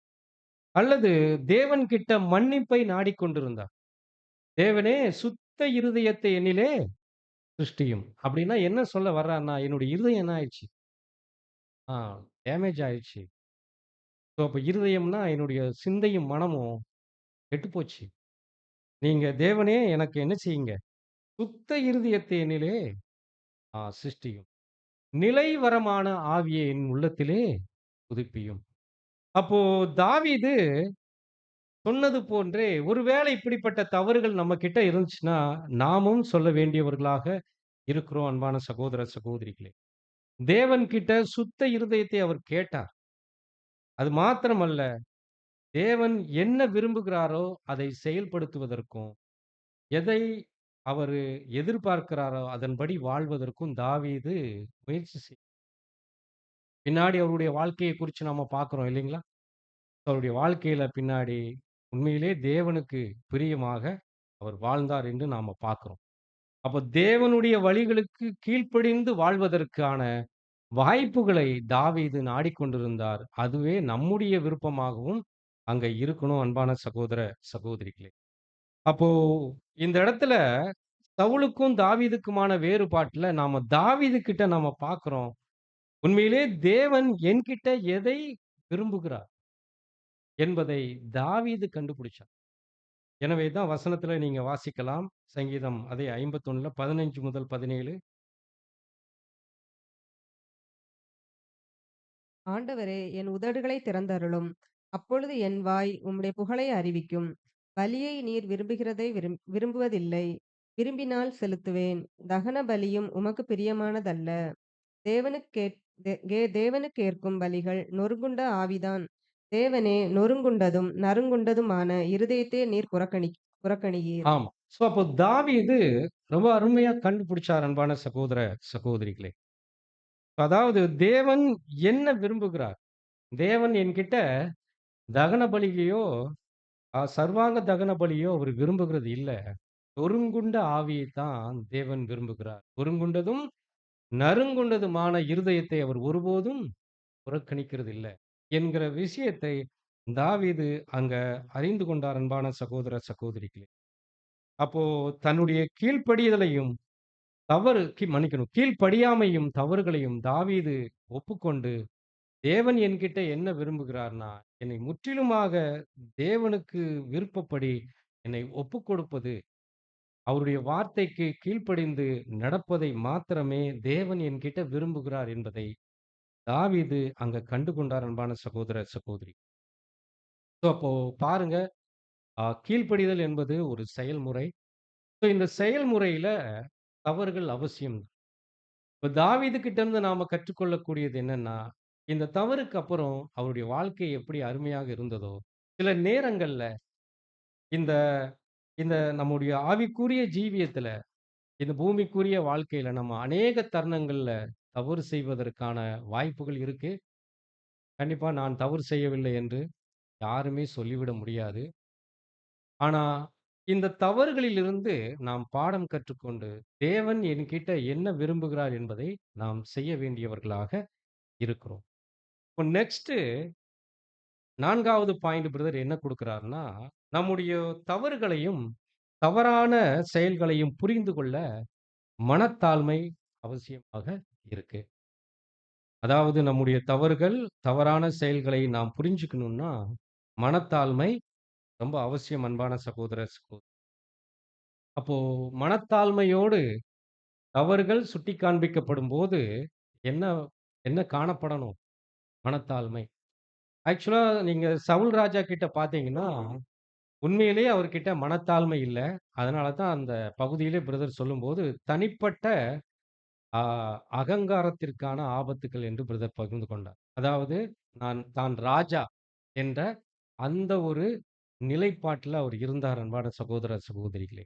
அல்லது தேவன்கிட்ட மன்னிப்பை நாடிக்கொண்டிருந்தார். தேவனே சுத்த இருதயத்தை என்னிலே சிருஷ்டியும். அப்படின்னா என்ன சொல்ல வர்றார்ன்னா, என்னுடைய இருதயம் என்ன ஆயிடுச்சு? ஆ டேமேஜ் ஆயிடுச்சு. அப்ப இருதயம்னா என்னுடைய சிந்தையும், மனமும் கெட்டுப்போச்சு. நீங்க தேவனே எனக்கு என்ன செய்யுங்க? சுத்த இருதயத்தை என்னிலே சிருஷ்டியும். நிலைவரமான ஆவியை என் உள்ளத்திலே புதுப்பியும். அப்போ தாவீது சொன்னது போன்றே, ஒருவேளை இப்படிப்பட்ட தவறுகள் நம்மகிட்ட இருந்துச்சுன்னா, நாமும் சொல்ல வேண்டியவர்களாக இருக்கிறோம் அன்பான சகோதர, சகோதரிகளே. தேவன்கிட்ட சுத்த இருதயத்தை அவர் கேட்டார். அது மாத்திரமல்ல, தேவன் என்ன விரும்புகிறாரோ அதை செயல்படுத்துவதற்கும், எதை அவரு எதிர்பார்க்கிறாரோ அதன்படி வாழ்வதற்கும் தாவீது முயற்சி பின்னாடி அவருடைய வாழ்க்கையை குறிச்சு நாம பார்க்கிறோம் இல்லைங்களா? அவருடைய வாழ்க்கையில பின்னாடி உண்மையிலே தேவனுக்கு பிரியமாக அவர் வாழ்ந்தார் என்று நாம பார்க்கிறோம். அப்ப தேவனுடைய வழிகளுக்கு கீழ்ப்படிந்து வாழ்வதற்கான வாய்ப்புகளை தாவீது நாடிக்கொண்டிருந்தார். அதுவே நம்முடைய விருப்பமாகவும் அங்க இருக்கணும் அன்பான சகோதர, சகோதரிகளே. அப்போ இந்த இடத்துல சவுலுக்கும் தாவீதுக்குமான வேறுபாட்டுல நாம தாவீது கிட்ட நாம பார்க்கிறோம். உண்மையிலே தேவன் என்கிட்ட எதை விரும்புகிறார் என்பதை தாவீது கண்டுபிடிச்சார். எனவே தான் வசனத்துல நீங்க வாசிக்கலாம். சங்கீதம் அதே 51 15 முதல் 17. ஆண்டவரே, என் உதடுகளை திறந்தருளும். அப்பொழுது என் வாய் உம்முடைய புகழை அறிவிக்கும். பலியை நீர் விரும்புகிறதை விரும்புவதில்லை. விரும்பினால் செலுத்துவேன். தகன பலியும் உமக்கு பிரியமானதல்ல. தேவனுக்கேற்கும் பலிகள் நொறுங்குண்ட ஆவிதான். தேவனே, நொறுங்குண்டதும் நறுங்குண்டதுமான இருதயத்தை நீர் புறக்கணியீர். ஆமா. அப்போ தாவீது ரொம்ப அருமையா கண்டுபிடிச்சார் அன்பான சகோதர, சகோதரிகளே. அதாவது தேவன் என்ன விரும்புகிறார்? தேவன் என்கிட்ட தகன பலியையோ, சர்வாங்க தகன பலியோ அவர் விரும்புகிறது இல்ல. நொறுங்குண்ட ஆவியை தான் தேவன் விரும்புகிறார். நொறுங்குண்டதும், நறுங்குண்டதுமான இருதயத்தை அவர் ஒருபோதும் புறக்கணிக்கிறது இல்ல. என்கிற விஷயத்தை தாவீது அங்க அறிந்து கொண்டார் அன்பான சகோதர, சகோதரிகளே. அப்போ தன்னுடைய கீழ்ப்படிதலையும் மன்னிக்கணும். கீழ்ப்படியாமையும், தவறுகளையும் தாவீது ஒப்புக்கொண்டு, தேவன் என்கிட்ட என்ன விரும்புகிறார்ன்னா, என்னை முற்றிலுமாக தேவனுக்கு விருப்பப்படி என்னை ஒப்புக்கொடுப்பது, அவருடைய வார்த்தைக்கு கீழ்ப்படிந்து நடப்பதை மாத்திரமே தேவன் என்கிட்ட விரும்புகிறார் என்பதை தாவீது அங்க கண்டுகொண்டார் அன்பான சகோதர, சகோதரி. அப்போ பாருங்க, கீழ்ப்படிதல் என்பது ஒரு செயல்முறை. இந்த செயல்முறையில தவறுகள் அவசியம். இப்ப தாவீது கிட்ட இருந்து நாம கற்றுக்கொள்ளக்கூடியது என்னன்னா, இந்த தவறுக்கு அப்புறம் அவருடைய வாழ்க்கை எப்படி அருமையாக இருந்ததோ, சில நேரங்கள்ல இந்த இந்த நம்முடைய ஆவிக்குரிய ஜீவியத்துல, இந்த பூமிக்குரிய வாழ்க்கையில நம்ம அநேக தருணங்கள்ல தவறு செய்வதற்கான வாய்ப்புகள் இருக்கு. கண்டிப்பா நான் தவறு செய்யவில்லை என்று யாருமே சொல்லிவிட முடியாது. ஆனா, இந்த தவறுகளிலிருந்து நாம் பாடம் கற்றுக்கொண்டு, தேவன் என்கிட்ட என்ன விரும்புகிறார் என்பதை நாம் செய்ய வேண்டியவர்களாக இருக்கிறோம். இப்போ நெக்ஸ்ட்டு 4வது பாயிண்ட் பிரதர் என்ன குடுக்கிறார்ன்னா, நம்முடைய தவறுகளையும், தவறான செயல்களையும் புரிந்து கொள்ள மனத்தாழ்மை அவசியமாக இருக்கு. அதாவது நம்முடைய தவறுகள், தவறான செயல்களை நாம் புரிஞ்சுக்கணும்னா, மனத்தாழ்மை ரொம்ப அவசியம் அன்பான சகோதர, அப்போ மனத்தாழ்மையோடு தவறுகள் சுட்டி காண்பிக்கப்படும்போது, என்ன என்ன காணப்படணும்? மனத்தாழ்மை. ஆக்சுவலா நீங்க சவுல் ராஜா கிட்ட பார்த்தீங்கன்னா, உண்மையிலேயே அவர்கிட்ட மனத்தாழ்மை இல்ல. அதனால தான் அந்த பகுதியிலே பிரதர் சொல்லும்போது, தனிப்பட்ட அ அகங்காரத்திற்கான ஆபத்துக்கள் என்று பிரதர் பகிர்ந்து கொண்டார். அதாவது தான் ராஜா என்ற அந்த ஒரு நிலைப்பாட்டில அவர் இருந்தார் அன்பான சகோதர, சகோதரிகளே.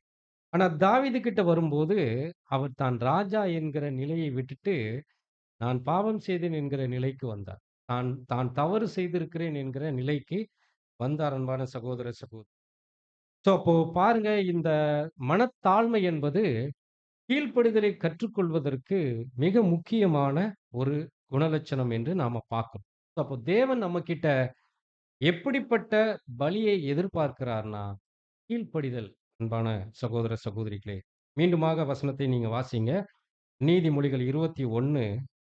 ஆனா தாவீது கிட்ட வரும்போது, அவர் தான் ராஜா என்கிற நிலையை விட்டுட்டு, நான் பாவம் செய்தேன் என்கிற நிலைக்கு வந்தார். தான் தான் தவறு செய்திருக்கிறேன் என்கிற நிலைக்கு வந்தார் அன்பான சகோதர, சகோதரி. அப்போ பாருங்க இந்த மனத்தாழ்மை என்பது கீழ்ப்படிதலை கற்றுக்கொள்வதற்கு மிக முக்கியமான ஒரு குணலட்சணம் என்று நாம பார்க்கிறோம். அப்போ தேவன் நம்மகிட்ட எப்படிப்பட்ட பலியை எதிர்பார்க்கிறார்னா, கீழ்ப்படிதல் அன்பான சகோதர, சகோதரிகளே. மீண்டுமாக வசனத்தை நீங்க வாசிங்க. நீதிமொழிகள் 21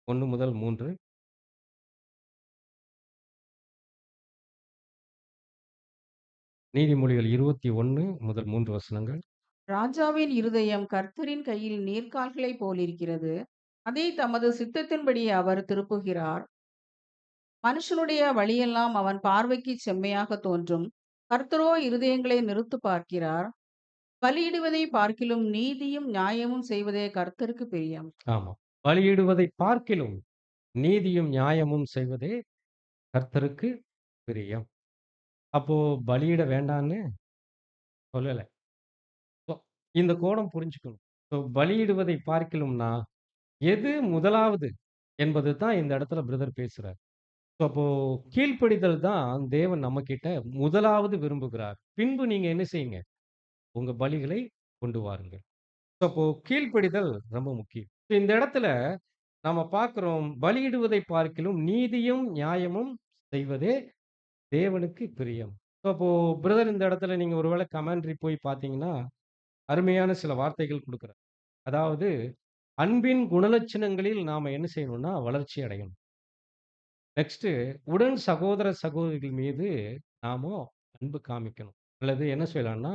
1 முதல் 3. நீதிமொழிகள் 21 முதல் 3 வசனங்கள். ராஜாவின் இருதயம் கர்த்தரின் கையில் நீர்க்கால்களைப் போலிருக்கிறது. அதை தமது சித்தத்தின்படி அவர் திருப்புகிறார். மனுஷனுடைய வழியெல்லாம் அவன் பார்வைக்குச் செம்மையாகத் தோன்றும். கர்த்தரோ இருதயங்களை நிறுத்துப் பார்க்கிறார். பலியிடுவதைப் பார்க்கிலும் நீதியும் நியாயமும் செய்வதே கர்த்தருக்கு பிரியம். ஆமா. பலியிடுவதை பார்க்கிலும் நீதியும் நியாயமும் செய்வதே கர்த்தருக்கு பிரியம். அப்போ பலியிட வேண்டான்னு சொல்லல. ஸோ இந்த கோணம் புரிஞ்சுக்கணும். பலியிடுவதை பார்க்கிலும்னா, எது முதலாவது என்பது தான் இந்த இடத்துல பிரதர் பேசுறார். அப்போ கீழ்ப்படிதல் தான் தேவன் நம்மகிட்ட முதலாவது விரும்புகிறார். பின்பு நீங்க என்ன செய்யுங்க? உங்க பலிகளை கொண்டு வாருங்கள். அப்போ கீழ்ப்படிதல் ரொம்ப முக்கியம். இந்த இடத்துல நாம பார்க்கிறோம், பலியிடுவதை பார்க்கிலும் நீதியும், நியாயமும் செய்வதே தேவனுக்கு பிரியம். அப்போ பிரதர் இந்த இடத்துல நீங்க ஒருவேளை கமெண்ட்ரி போய் பார்த்தீங்கன்னா, அருமையான சில வார்த்தைகள் குடுக்குறார். அதாவது அன்பின் குணலட்சணங்களில் நாம என்ன செய்யணும்னா, வளர்ச்சி அடையணும். நெக்ஸ்ட்டு உடன் சகோதர, சகோதரிகள் மீது நாம அன்பு காமிக்கணும். அல்லது என்ன செய்யலாம்னா,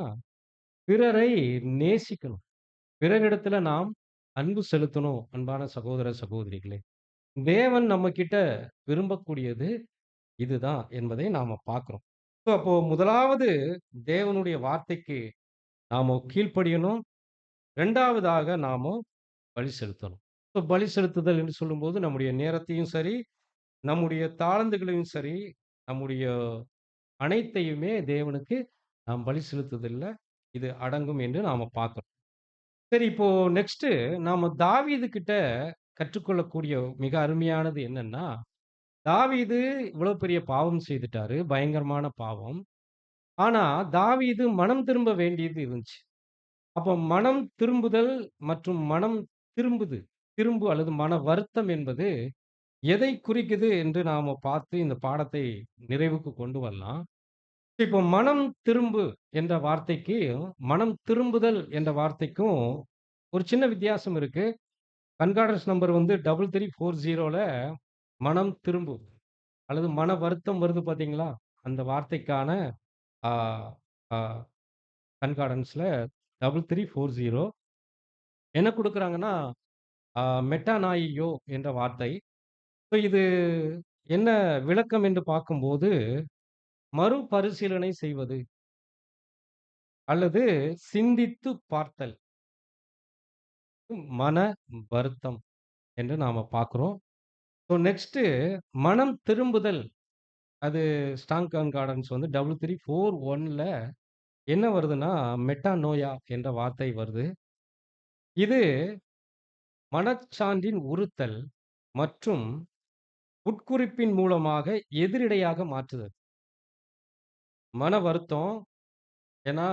பிறரை நேசிக்கணும். பிறரிடத்துல நாம் அன்பு செலுத்தணும் அன்பான சகோதர, சகோதரிகளே. தேவன் நம்மகிட்ட விரும்பக்கூடியது இதுதான் என்பதை நாம பார்க்கிறோம். அப்போ முதலாவது தேவனுடைய வார்த்தைக்கு நாம கீழ்ப்படியணும். 2வதாக நாம பலி செலுத்தணும். பலி செலுத்துதல் என்று சொல்லும்போது நம்முடைய நேரத்தையும் சரி, நம்முடைய தாளந்துகளையும் சரி, நம்முடைய அனைத்தையுமே தேவனுக்கு நாம் பலி செலுத்துதல்ல இது அடங்கும் என்று நாம பார்க்கிறோம். சரி, இப்போ நெக்ஸ்ட்டு நாம தாவீது கிட்ட கற்றுக்கொள்ளக்கூடிய மிக அருமையானது என்னன்னா, தாவீது இவ்வளோ பெரிய பாவம் செய்துட்டாரு. பயங்கரமான பாவம். ஆனா, தாவீது மனம் திரும்ப வேண்டியது இருந்துச்சு. அப்போ மனம் திரும்புதல் மற்றும் மனம் திரும்புது. திரும்பு அல்லது மன வருத்தம் என்பது எதை குறிக்குது என்று நாம பார்த்து இந்த பாடத்தை நிறைவுக்கு கொண்டு வரலாம். இப்போ மனம் திரும்பு என்ற வார்த்தைக்கும், மனம் திரும்புதல் என்ற வார்த்தைக்கும் ஒரு சின்ன வித்தியாசம் இருக்கு. கன்கார்டன்ஸ் நம்பர் வந்து 3340ல மனம் திரும்பு அல்லது மன வருத்தம் வருது பார்த்தீங்களா? அந்த வார்த்தைக்கான ஆ ஆ கன்கார்டன்ஸ்ல 3340 என்ன குடுக்குறாங்கன்னா, மெட்டாநாயியோ என்ற வார்த்தை. இது என்ன விளக்கம் என்று பார்க்கும்போது, மறுபரிசீலனை செய்வது அல்லது சிந்தித்து பார்த்தல், மன வருத்தம் என்று நாம பார்க்கிறோம். நெக்ஸ்ட்டு மனம் திரும்புதல். அது ஸ்ட்ராங் கன்கார்டன்ஸ் வந்து 3341ல என்ன வருதுன்னா, மெட்டாநோயா என்ற வார்த்தை வருது. இது மனச்சான்றின் உறுத்தல் மற்றும் உட்குறிப்பின் மூலமாக எதிரிடையாக மாற்றுதல். மன வருத்தம். ஏன்னா,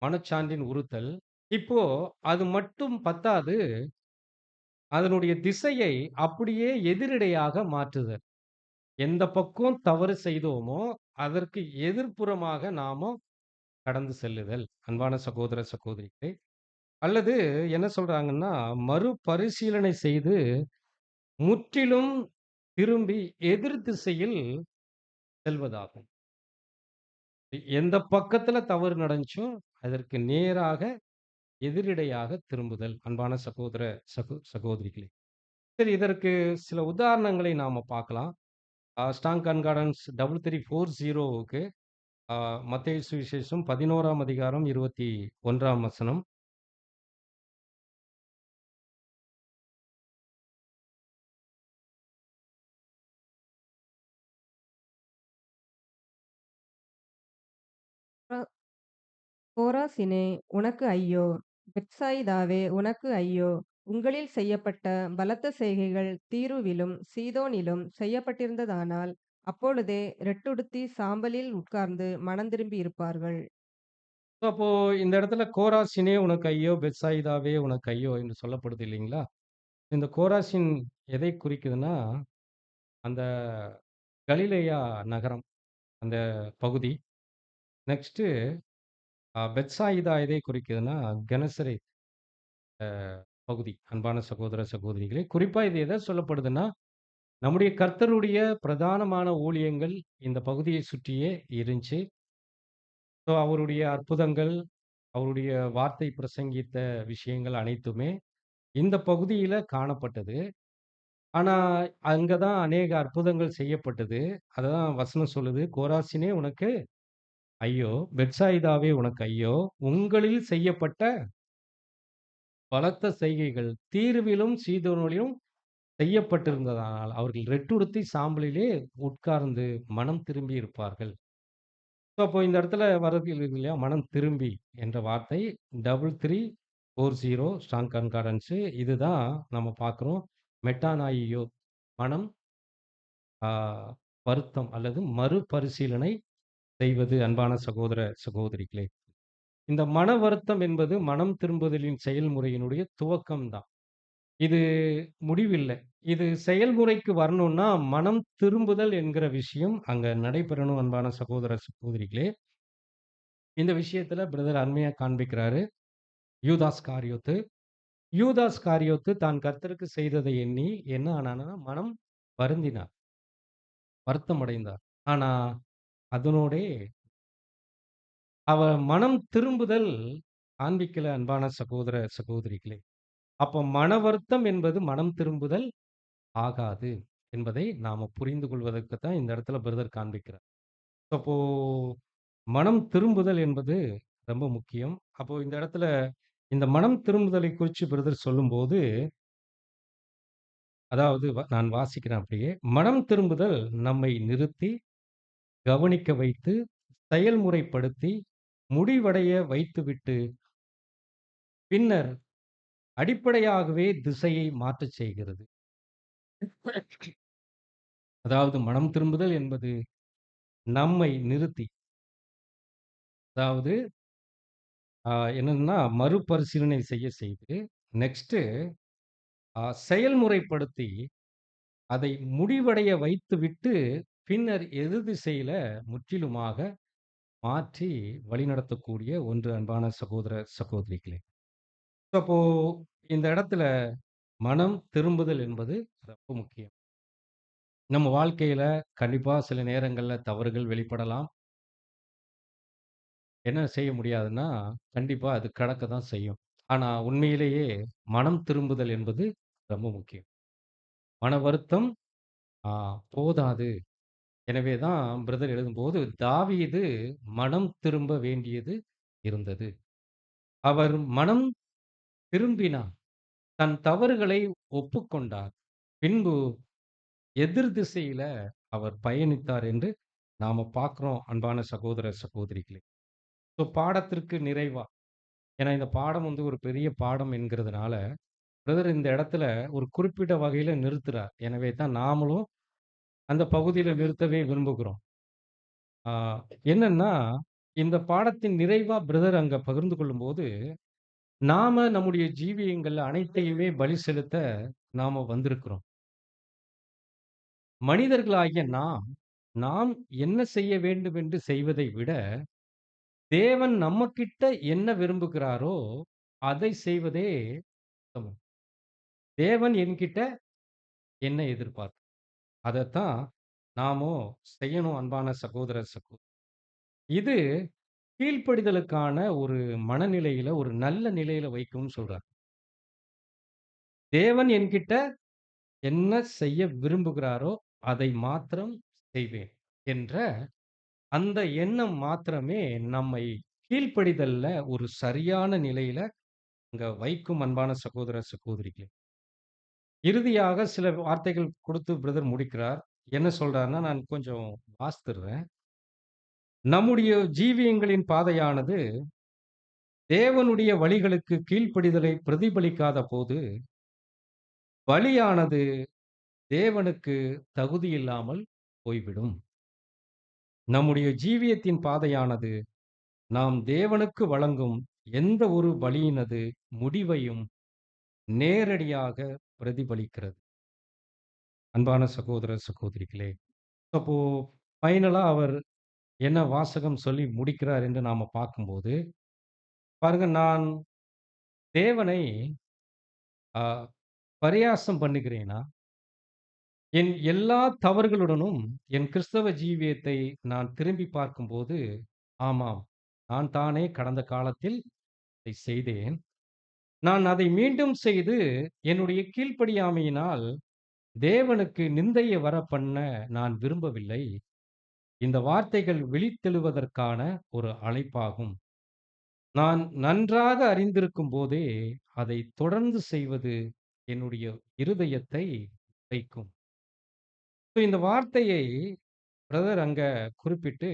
மனச்சான்றின் உறுத்தல். இப்போ அது மட்டும் பத்தாது, அதனுடைய திசையை அப்படியே எதிரிடையாக மாற்றுதல். எந்த பக்கம் தவறு செய்தோமோ, அதற்கு எதிர்ப்புறமாக நாம கடந்து செல்லுதல். அன்பான சகோதர, சகோதரிகளே! அல்லது என்ன சொல்றாங்கன்னா, மறுபரிசீலனை செய்து முற்றிலும் திரும்பி எதிர் திசையில் செல்வதாகும். எந்த பக்கத்துல தவறு நடந்துச்சோ, அதற்கு நேராக எதிரிடையாக திரும்புதல். அன்பான சகோதர, சகோதரிகளே! சரி, இதற்கு சில உதாரணங்களை நாம பார்க்கலாம். ஸ்ட்ராங் கன்கார்டன்ஸ் 3340க்கு அ மத்தேயு சுவிசேஷம் 11ஆம் அதிகாரம் 21ஆம் வசனம். அ கோராசினே, உனக்கு ஐயோ! பெத்சாயிதாவே, உனக்கு ஐயோ! உங்களில் செய்யப்பட்ட பலத்த செய்கைகள் தீருவிலும் சீதோனிலும் செய்யப்பட்டிருந்ததானால், அப்பொழுதே ரெட்டுடுத்தி சாம்பலில் உட்கார்ந்து மனந்திரும்பி இருப்பார்கள். அப்போ இந்த இடத்துல கோராசினே உனக்கு ஐயோ! பெத்சாயிதாவே உனக்கு ஐயோ! என்று சொல்லப்படுது இல்லைங்களா? இந்த கோராசின் எதை குறிக்குதுன்னா, அந்த கலிலேயா நகரம், அந்த பகுதி. நெக்ஸ்ட்டு பெத்சாயிதா எதை குறிக்குதுன்னா, கெனசரேத் பகுதி. அன்பான சகோதர, சகோதரிகளே! குறிப்பா இது எத சொல்லப்படுதுன்னா, நம்முடைய கர்த்தருடைய பிரதானமான ஊழியங்கள் இந்த பகுதியை சுற்றியே இருந்துச்சு. ஸோ அவருடைய அற்புதங்கள், அவருடைய வார்த்தை பிரசங்கித்த விஷயங்கள் அனைத்துமே இந்த பகுதியில காணப்பட்டது. ஆனா, அங்க தான் அநேக அற்புதங்கள் செய்யப்பட்டது. அததான் வசனம் சொல்லுது. "கோராசினே உனக்கு ஐயோ! பெத்சாயிதாவே உனக்கு ஐயோ! உங்களில் செய்யப்பட்ட பலத்த செய்கைகள் தீருவிலும், சீதோனிலும் செய்யப்பட்டிருந்ததானால், அவர்கள் ரெட்டுடுத்தி சாம்பலிலே உட்கார்ந்து மனம் திரும்பி இருப்பார்கள்." அப்போ இந்த இடத்துல வர்றது இருக்கு இல்லையா? மனம் திரும்பி என்ற வார்த்தை 3340 ஸ்ட்ராங் கன்கார்டன்ஸ். இதுதான் நம்ம பார்க்கிறோம். மெட்டானாயியோ மனம் ஆ வருத்தம் அல்லது மறுபரிசீலனை செய்வது. அன்பான சகோதர, சகோதரிகளே! இந்த மன வருத்தம் என்பது மனம் திரும்புதலின் செயல்முறையினுடைய துவக்கம் தான். இது முடிவில்ல. இது செயல்முறைக்கு வரணும்னா, மனம் திரும்புதல் என்கிற விஷயம் அங்க நடைபெறணும். அன்பான சகோதர, சகோதரிகளே! இந்த விஷயத்துல பிரதர் அருமையா காண்பிக்கிறாரு. யூதாஸ் காரியோத்து. யூதாஸ் காரியோத்து தான் கர்த்தருக்கு செய்ததை எண்ணி என்ன ஆனார்னா, மனம் வருந்தினார். வருத்தம் அடைந்தார். ஆனா, அதனோடே அவர் மனம் திரும்புதல் காண்பிக்கல. அன்பான சகோதர, சகோதரிகளே! அப்ப மன வருத்தம் என்பது மனம் திரும்புதல் ஆகாது என்பதை நாம புரிந்து கொள்வதற்கு தான் இந்த இடத்துல பிரதர் காண்பிக்கிறார். அப்போ மனம் திரும்புதல் என்பது ரொம்ப முக்கியம். அப்போ இந்த இடத்துல இந்த மனம் திரும்புதலை குறிச்சு பிரதர் சொல்லும்போது, அதாவது நான் வாசிக்கிறேன் அப்படியே. மனம் திரும்புதல் நம்மை நிறுத்தி, கவனிக்க வைத்து, செயல்முறைப்படுத்தி, முடிவடைய வைத்துவிட்டு, பின்னர் அடிப்படையாகவே திசையை மாற்றச் செய்கிறது. அதாவது மனம் திரும்புதல் என்பது நம்மை நிறுத்தி, அதாவது என்னன்னா மறுபரிசீலனை செய்ய செய்து, நெக்ஸ்ட்டு செயல்முறைப்படுத்தி, அதை முடிவடைய வைத்துவிட்டு, பின்னர் எதிர் திசையில முற்றிலுமாக மாற்றி வழிநடத்தக்கூடிய ஒன்று. அன்பான சகோதர, சகோதரிகளே! அப்போ இந்த இடத்துல மனம் திரும்புதல் என்பது ரொம்ப முக்கியம். நம்ம வாழ்க்கையில கண்டிப்பா சில நேரங்கள்ல தவறுகள் வெளிப்படலாம். என்ன செய்ய முடியாதுன்னா, கண்டிப்பா அது கடக்க தான் செய்யும். ஆனா உண்மையிலேயே மனம் திரும்புதல் என்பது ரொம்ப முக்கியம். மன வருத்தம் ஆ போதாது. எனவே தான் பிரதர் எழுதும்போது, தாவீது மனம் திரும்ப வேண்டியது இருந்தது. அவர் மனம் திரும்பினார். தன் தவறுகளை ஒப்புக்கொண்டார். பின்பு எதிர் திசையில அவர் பயணித்தார் என்று நாம பார்க்கிறோம். அன்பான சகோதர, சகோதரிகளே! பாடத்திற்கு நிறைவா, ஏன்னா இந்த பாடம் வந்து ஒரு பெரிய பாடம் என்கிறதுனால, பிரதர் இந்த இடத்துல ஒரு குறிப்பிட்ட வகையில நிறுத்துறார். எனவே தான் நாமளும் அந்த பகுதியில நிறுத்தவே விரும்புகிறோம். ஆ என்னன்னா, இந்த பாடத்தின் நிறைவா பிரதர் அங்க பகிர்ந்து கொள்ளும்போது, நாம நம்முடைய ஜீவியங்கள் அனைத்தையுமே பலி செலுத்த நாம வந்திருக்கிறோம். மனிதர்களாகிய நாம் என்ன செய்ய வேண்டும் என்று செய்வதை விட, தேவன் நம்மகிட்ட என்ன விரும்புகிறாரோ, அதை செய்வதே உத்தமம். தேவன் என்கிட்ட என்ன எதிர்பார்க்கிறார்? அதத்தான் நாமும் செய்யணும் அன்பான சகோதர, சகோதரி. இது கீழ்ப்படிதலுக்கான ஒரு மனநிலையில, ஒரு நல்ல நிலையில வைக்கும்னு சொல்றார். தேவன் என்கிட்ட என்ன செய்ய விரும்புகிறாரோ, அதை மாத்திரம் செய்வேன் என்ற அந்த எண்ணம் மாத்திரமே நம்மை கீழ்ப்படிதல்ல ஒரு சரியான நிலையில அங்க வைக்கும் அன்பான சகோதர, சகோதரிகளே. இறுதியாக சில வார்த்தைகள் கொடுத்து பிரதர் முடிக்கிறார். என்ன சொல்றார்ன்னா, நான் கொஞ்சம் வாசித்துர்றேன். நம்முடைய ஜீவியங்களின் பாதையானது தேவனுடைய வழிகளுக்கு கீழ்ப்படிதலை பிரதிபலிக்காத போது, பலியானது தேவனுக்கு தகுதியில்லாமல் போய்விடும். நம்முடைய ஜீவியத்தின் பாதையானது நாம் தேவனுக்கு வழங்கும் எந்த ஒரு பலியினது முடிவையும் நேரடியாக பிரதிபலிக்கிறது. அன்பான சகோதர, சகோதரிகளே. அப்போ ஃபைனலா அவர் என்ன வாசகம் சொல்லி முடிக்கிறார் என்று நாம பார்க்கும்போது, பாருங்க நான் தேவனை அ பரியாசம் பண்ணுகிறேனா? என் எல்லா தவறுகளுடனும் என் கிறிஸ்தவ ஜீவியத்தை நான் திரும்பி பார்க்கும்போது, ஆமாம், நான் தானே கடந்த காலத்தில் இதை செய்தேன். நான் அதை மீண்டும் செய்து என்னுடைய கீழ்ப்படியாமையினால் தேவனுக்கு நிந்தையை வரப்பண்ண நான் விரும்பவில்லை. இந்த வார்த்தைகள் விழித்தெழுவதற்கான ஒரு அழைப்பாகும். நான் நன்றாக அறிந்திருக்கும் போதே அதை தொடர்ந்து செய்வது என்னுடைய இருதயத்தை உடைக்கும். இந்த வார்த்தையை பிரதர் அங்க குறிப்பிட்டு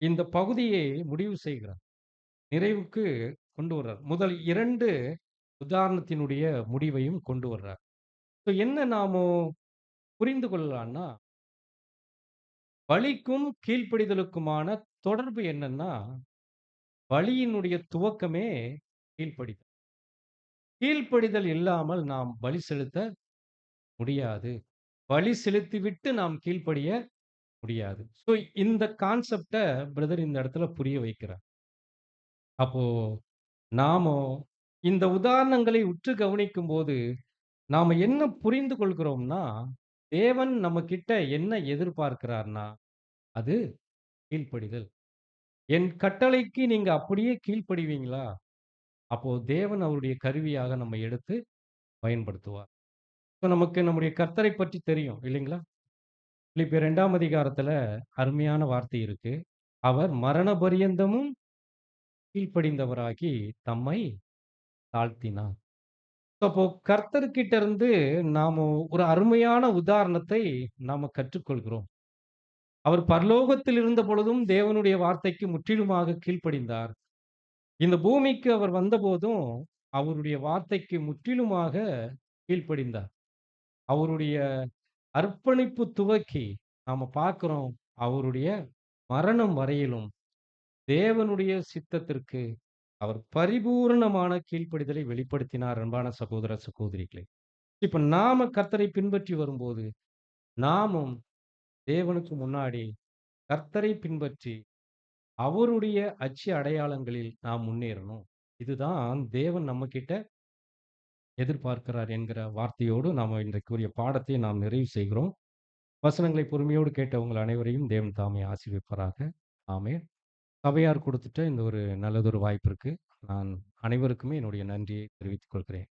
இந்த பகுதியை முடிவு செய்கிறார். நிறைவுக்கு கொண்டு வர்றார். முதல் 2 உதாரணத்தினுடைய முடிவையும் கொண்டு வர்றார். என்ன நாமோ புரிந்து கொள்ளலாம்னா, பலிக்கும் கீழ்ப்படிதலுக்குமான தொடர்பு என்னன்னா, பலியினுடைய துவக்கமே கீழ்ப்படிதல். கீழ்ப்படிதல் இல்லாமல் நாம் பலி செலுத்த முடியாது. பலி செலுத்திவிட்டு நாம் கீழ்ப்படிய முடியாது. இந்த கான்செப்ட்ட பிரதர் இந்த இடத்துல புரிய வைக்கிறார். அப்போ நாமோ இந்த உதாரணங்களை உற்று கவனிக்கும்போது, நாம என்ன புரிந்து கொள்கிறோம்னா, தேவன் நம்மகிட்ட என்ன எதிர்பார்க்கிறார்னா, அது கீழ்ப்படிதல். என் கட்டளைக்கு நீங்க அப்படியே கீழ்ப்படிவீங்களா? அப்போ தேவன் அவருடைய கருவியாக நம்ம எடுத்து பயன்படுத்துவார். இப்ப நமக்கு நம்முடைய கர்த்தரை பற்றி தெரியும் இல்லைங்களா? பிலிப்பியர் 2ஆம் அதிகாரத்துல அருமையான வார்த்தை இருக்கு. அவர் மரண பரியந்தமும் கீழ்ப்படிந்தவராகி தம்மை தாழ்த்தினார். அப்போ கர்த்தர்கிட்ட இருந்து நாம ஒரு அருமையான உதாரணத்தை நாம கற்றுக்கொள்கிறோம். அவர் பரலோகத்தில் இருந்த பொழுதும் தேவனுடைய வார்த்தைக்கு முற்றிலுமாக கீழ்ப்படிந்தார். இந்த பூமிக்கு அவர் வந்தபோதும் அவருடைய வார்த்தைக்கு முற்றிலுமாக கீழ்ப்படிந்தார். அவருடைய அர்ப்பணிப்பு துவக்கி நாம பார்க்கிறோம். அவருடைய மரணம் வரையிலும் தேவனுடைய சித்தத்திற்கு அவர் பரிபூரணமான கீழ்ப்படிதலை வெளிப்படுத்தினார் அன்பான சகோதர, சகோதரிகளே. இப்ப நாம கர்த்தரை பின்பற்றி வரும்போது, நாமும் தேவனுக்கு முன்னாடி கர்த்தரை பின்பற்றி, அவருடைய அச்சு அடையாளங்களில் நாம் முன்னேறணும். இதுதான் தேவன் நம்மகிட்ட எதிர்பார்க்கிறார் என்கிற வார்த்தையோடு நாம இன்றைக்குரிய பாடத்தை நாம் நிறைவு செய்கிறோம். வசனங்களை பொறுமையோடு கேட்ட உங்கள் அனைவரையும் தேவன் தாமே ஆசீர்வதிப்பாராக. ஆமென். சபையார் கொடுத்துட்ட இந்த ஒரு நல்லதொரு வாய்ப்பிற்கு நான் அனைவருக்குமே என்னுடைய நன்றியை தெரிவித்துக் கொள்கிறேன்.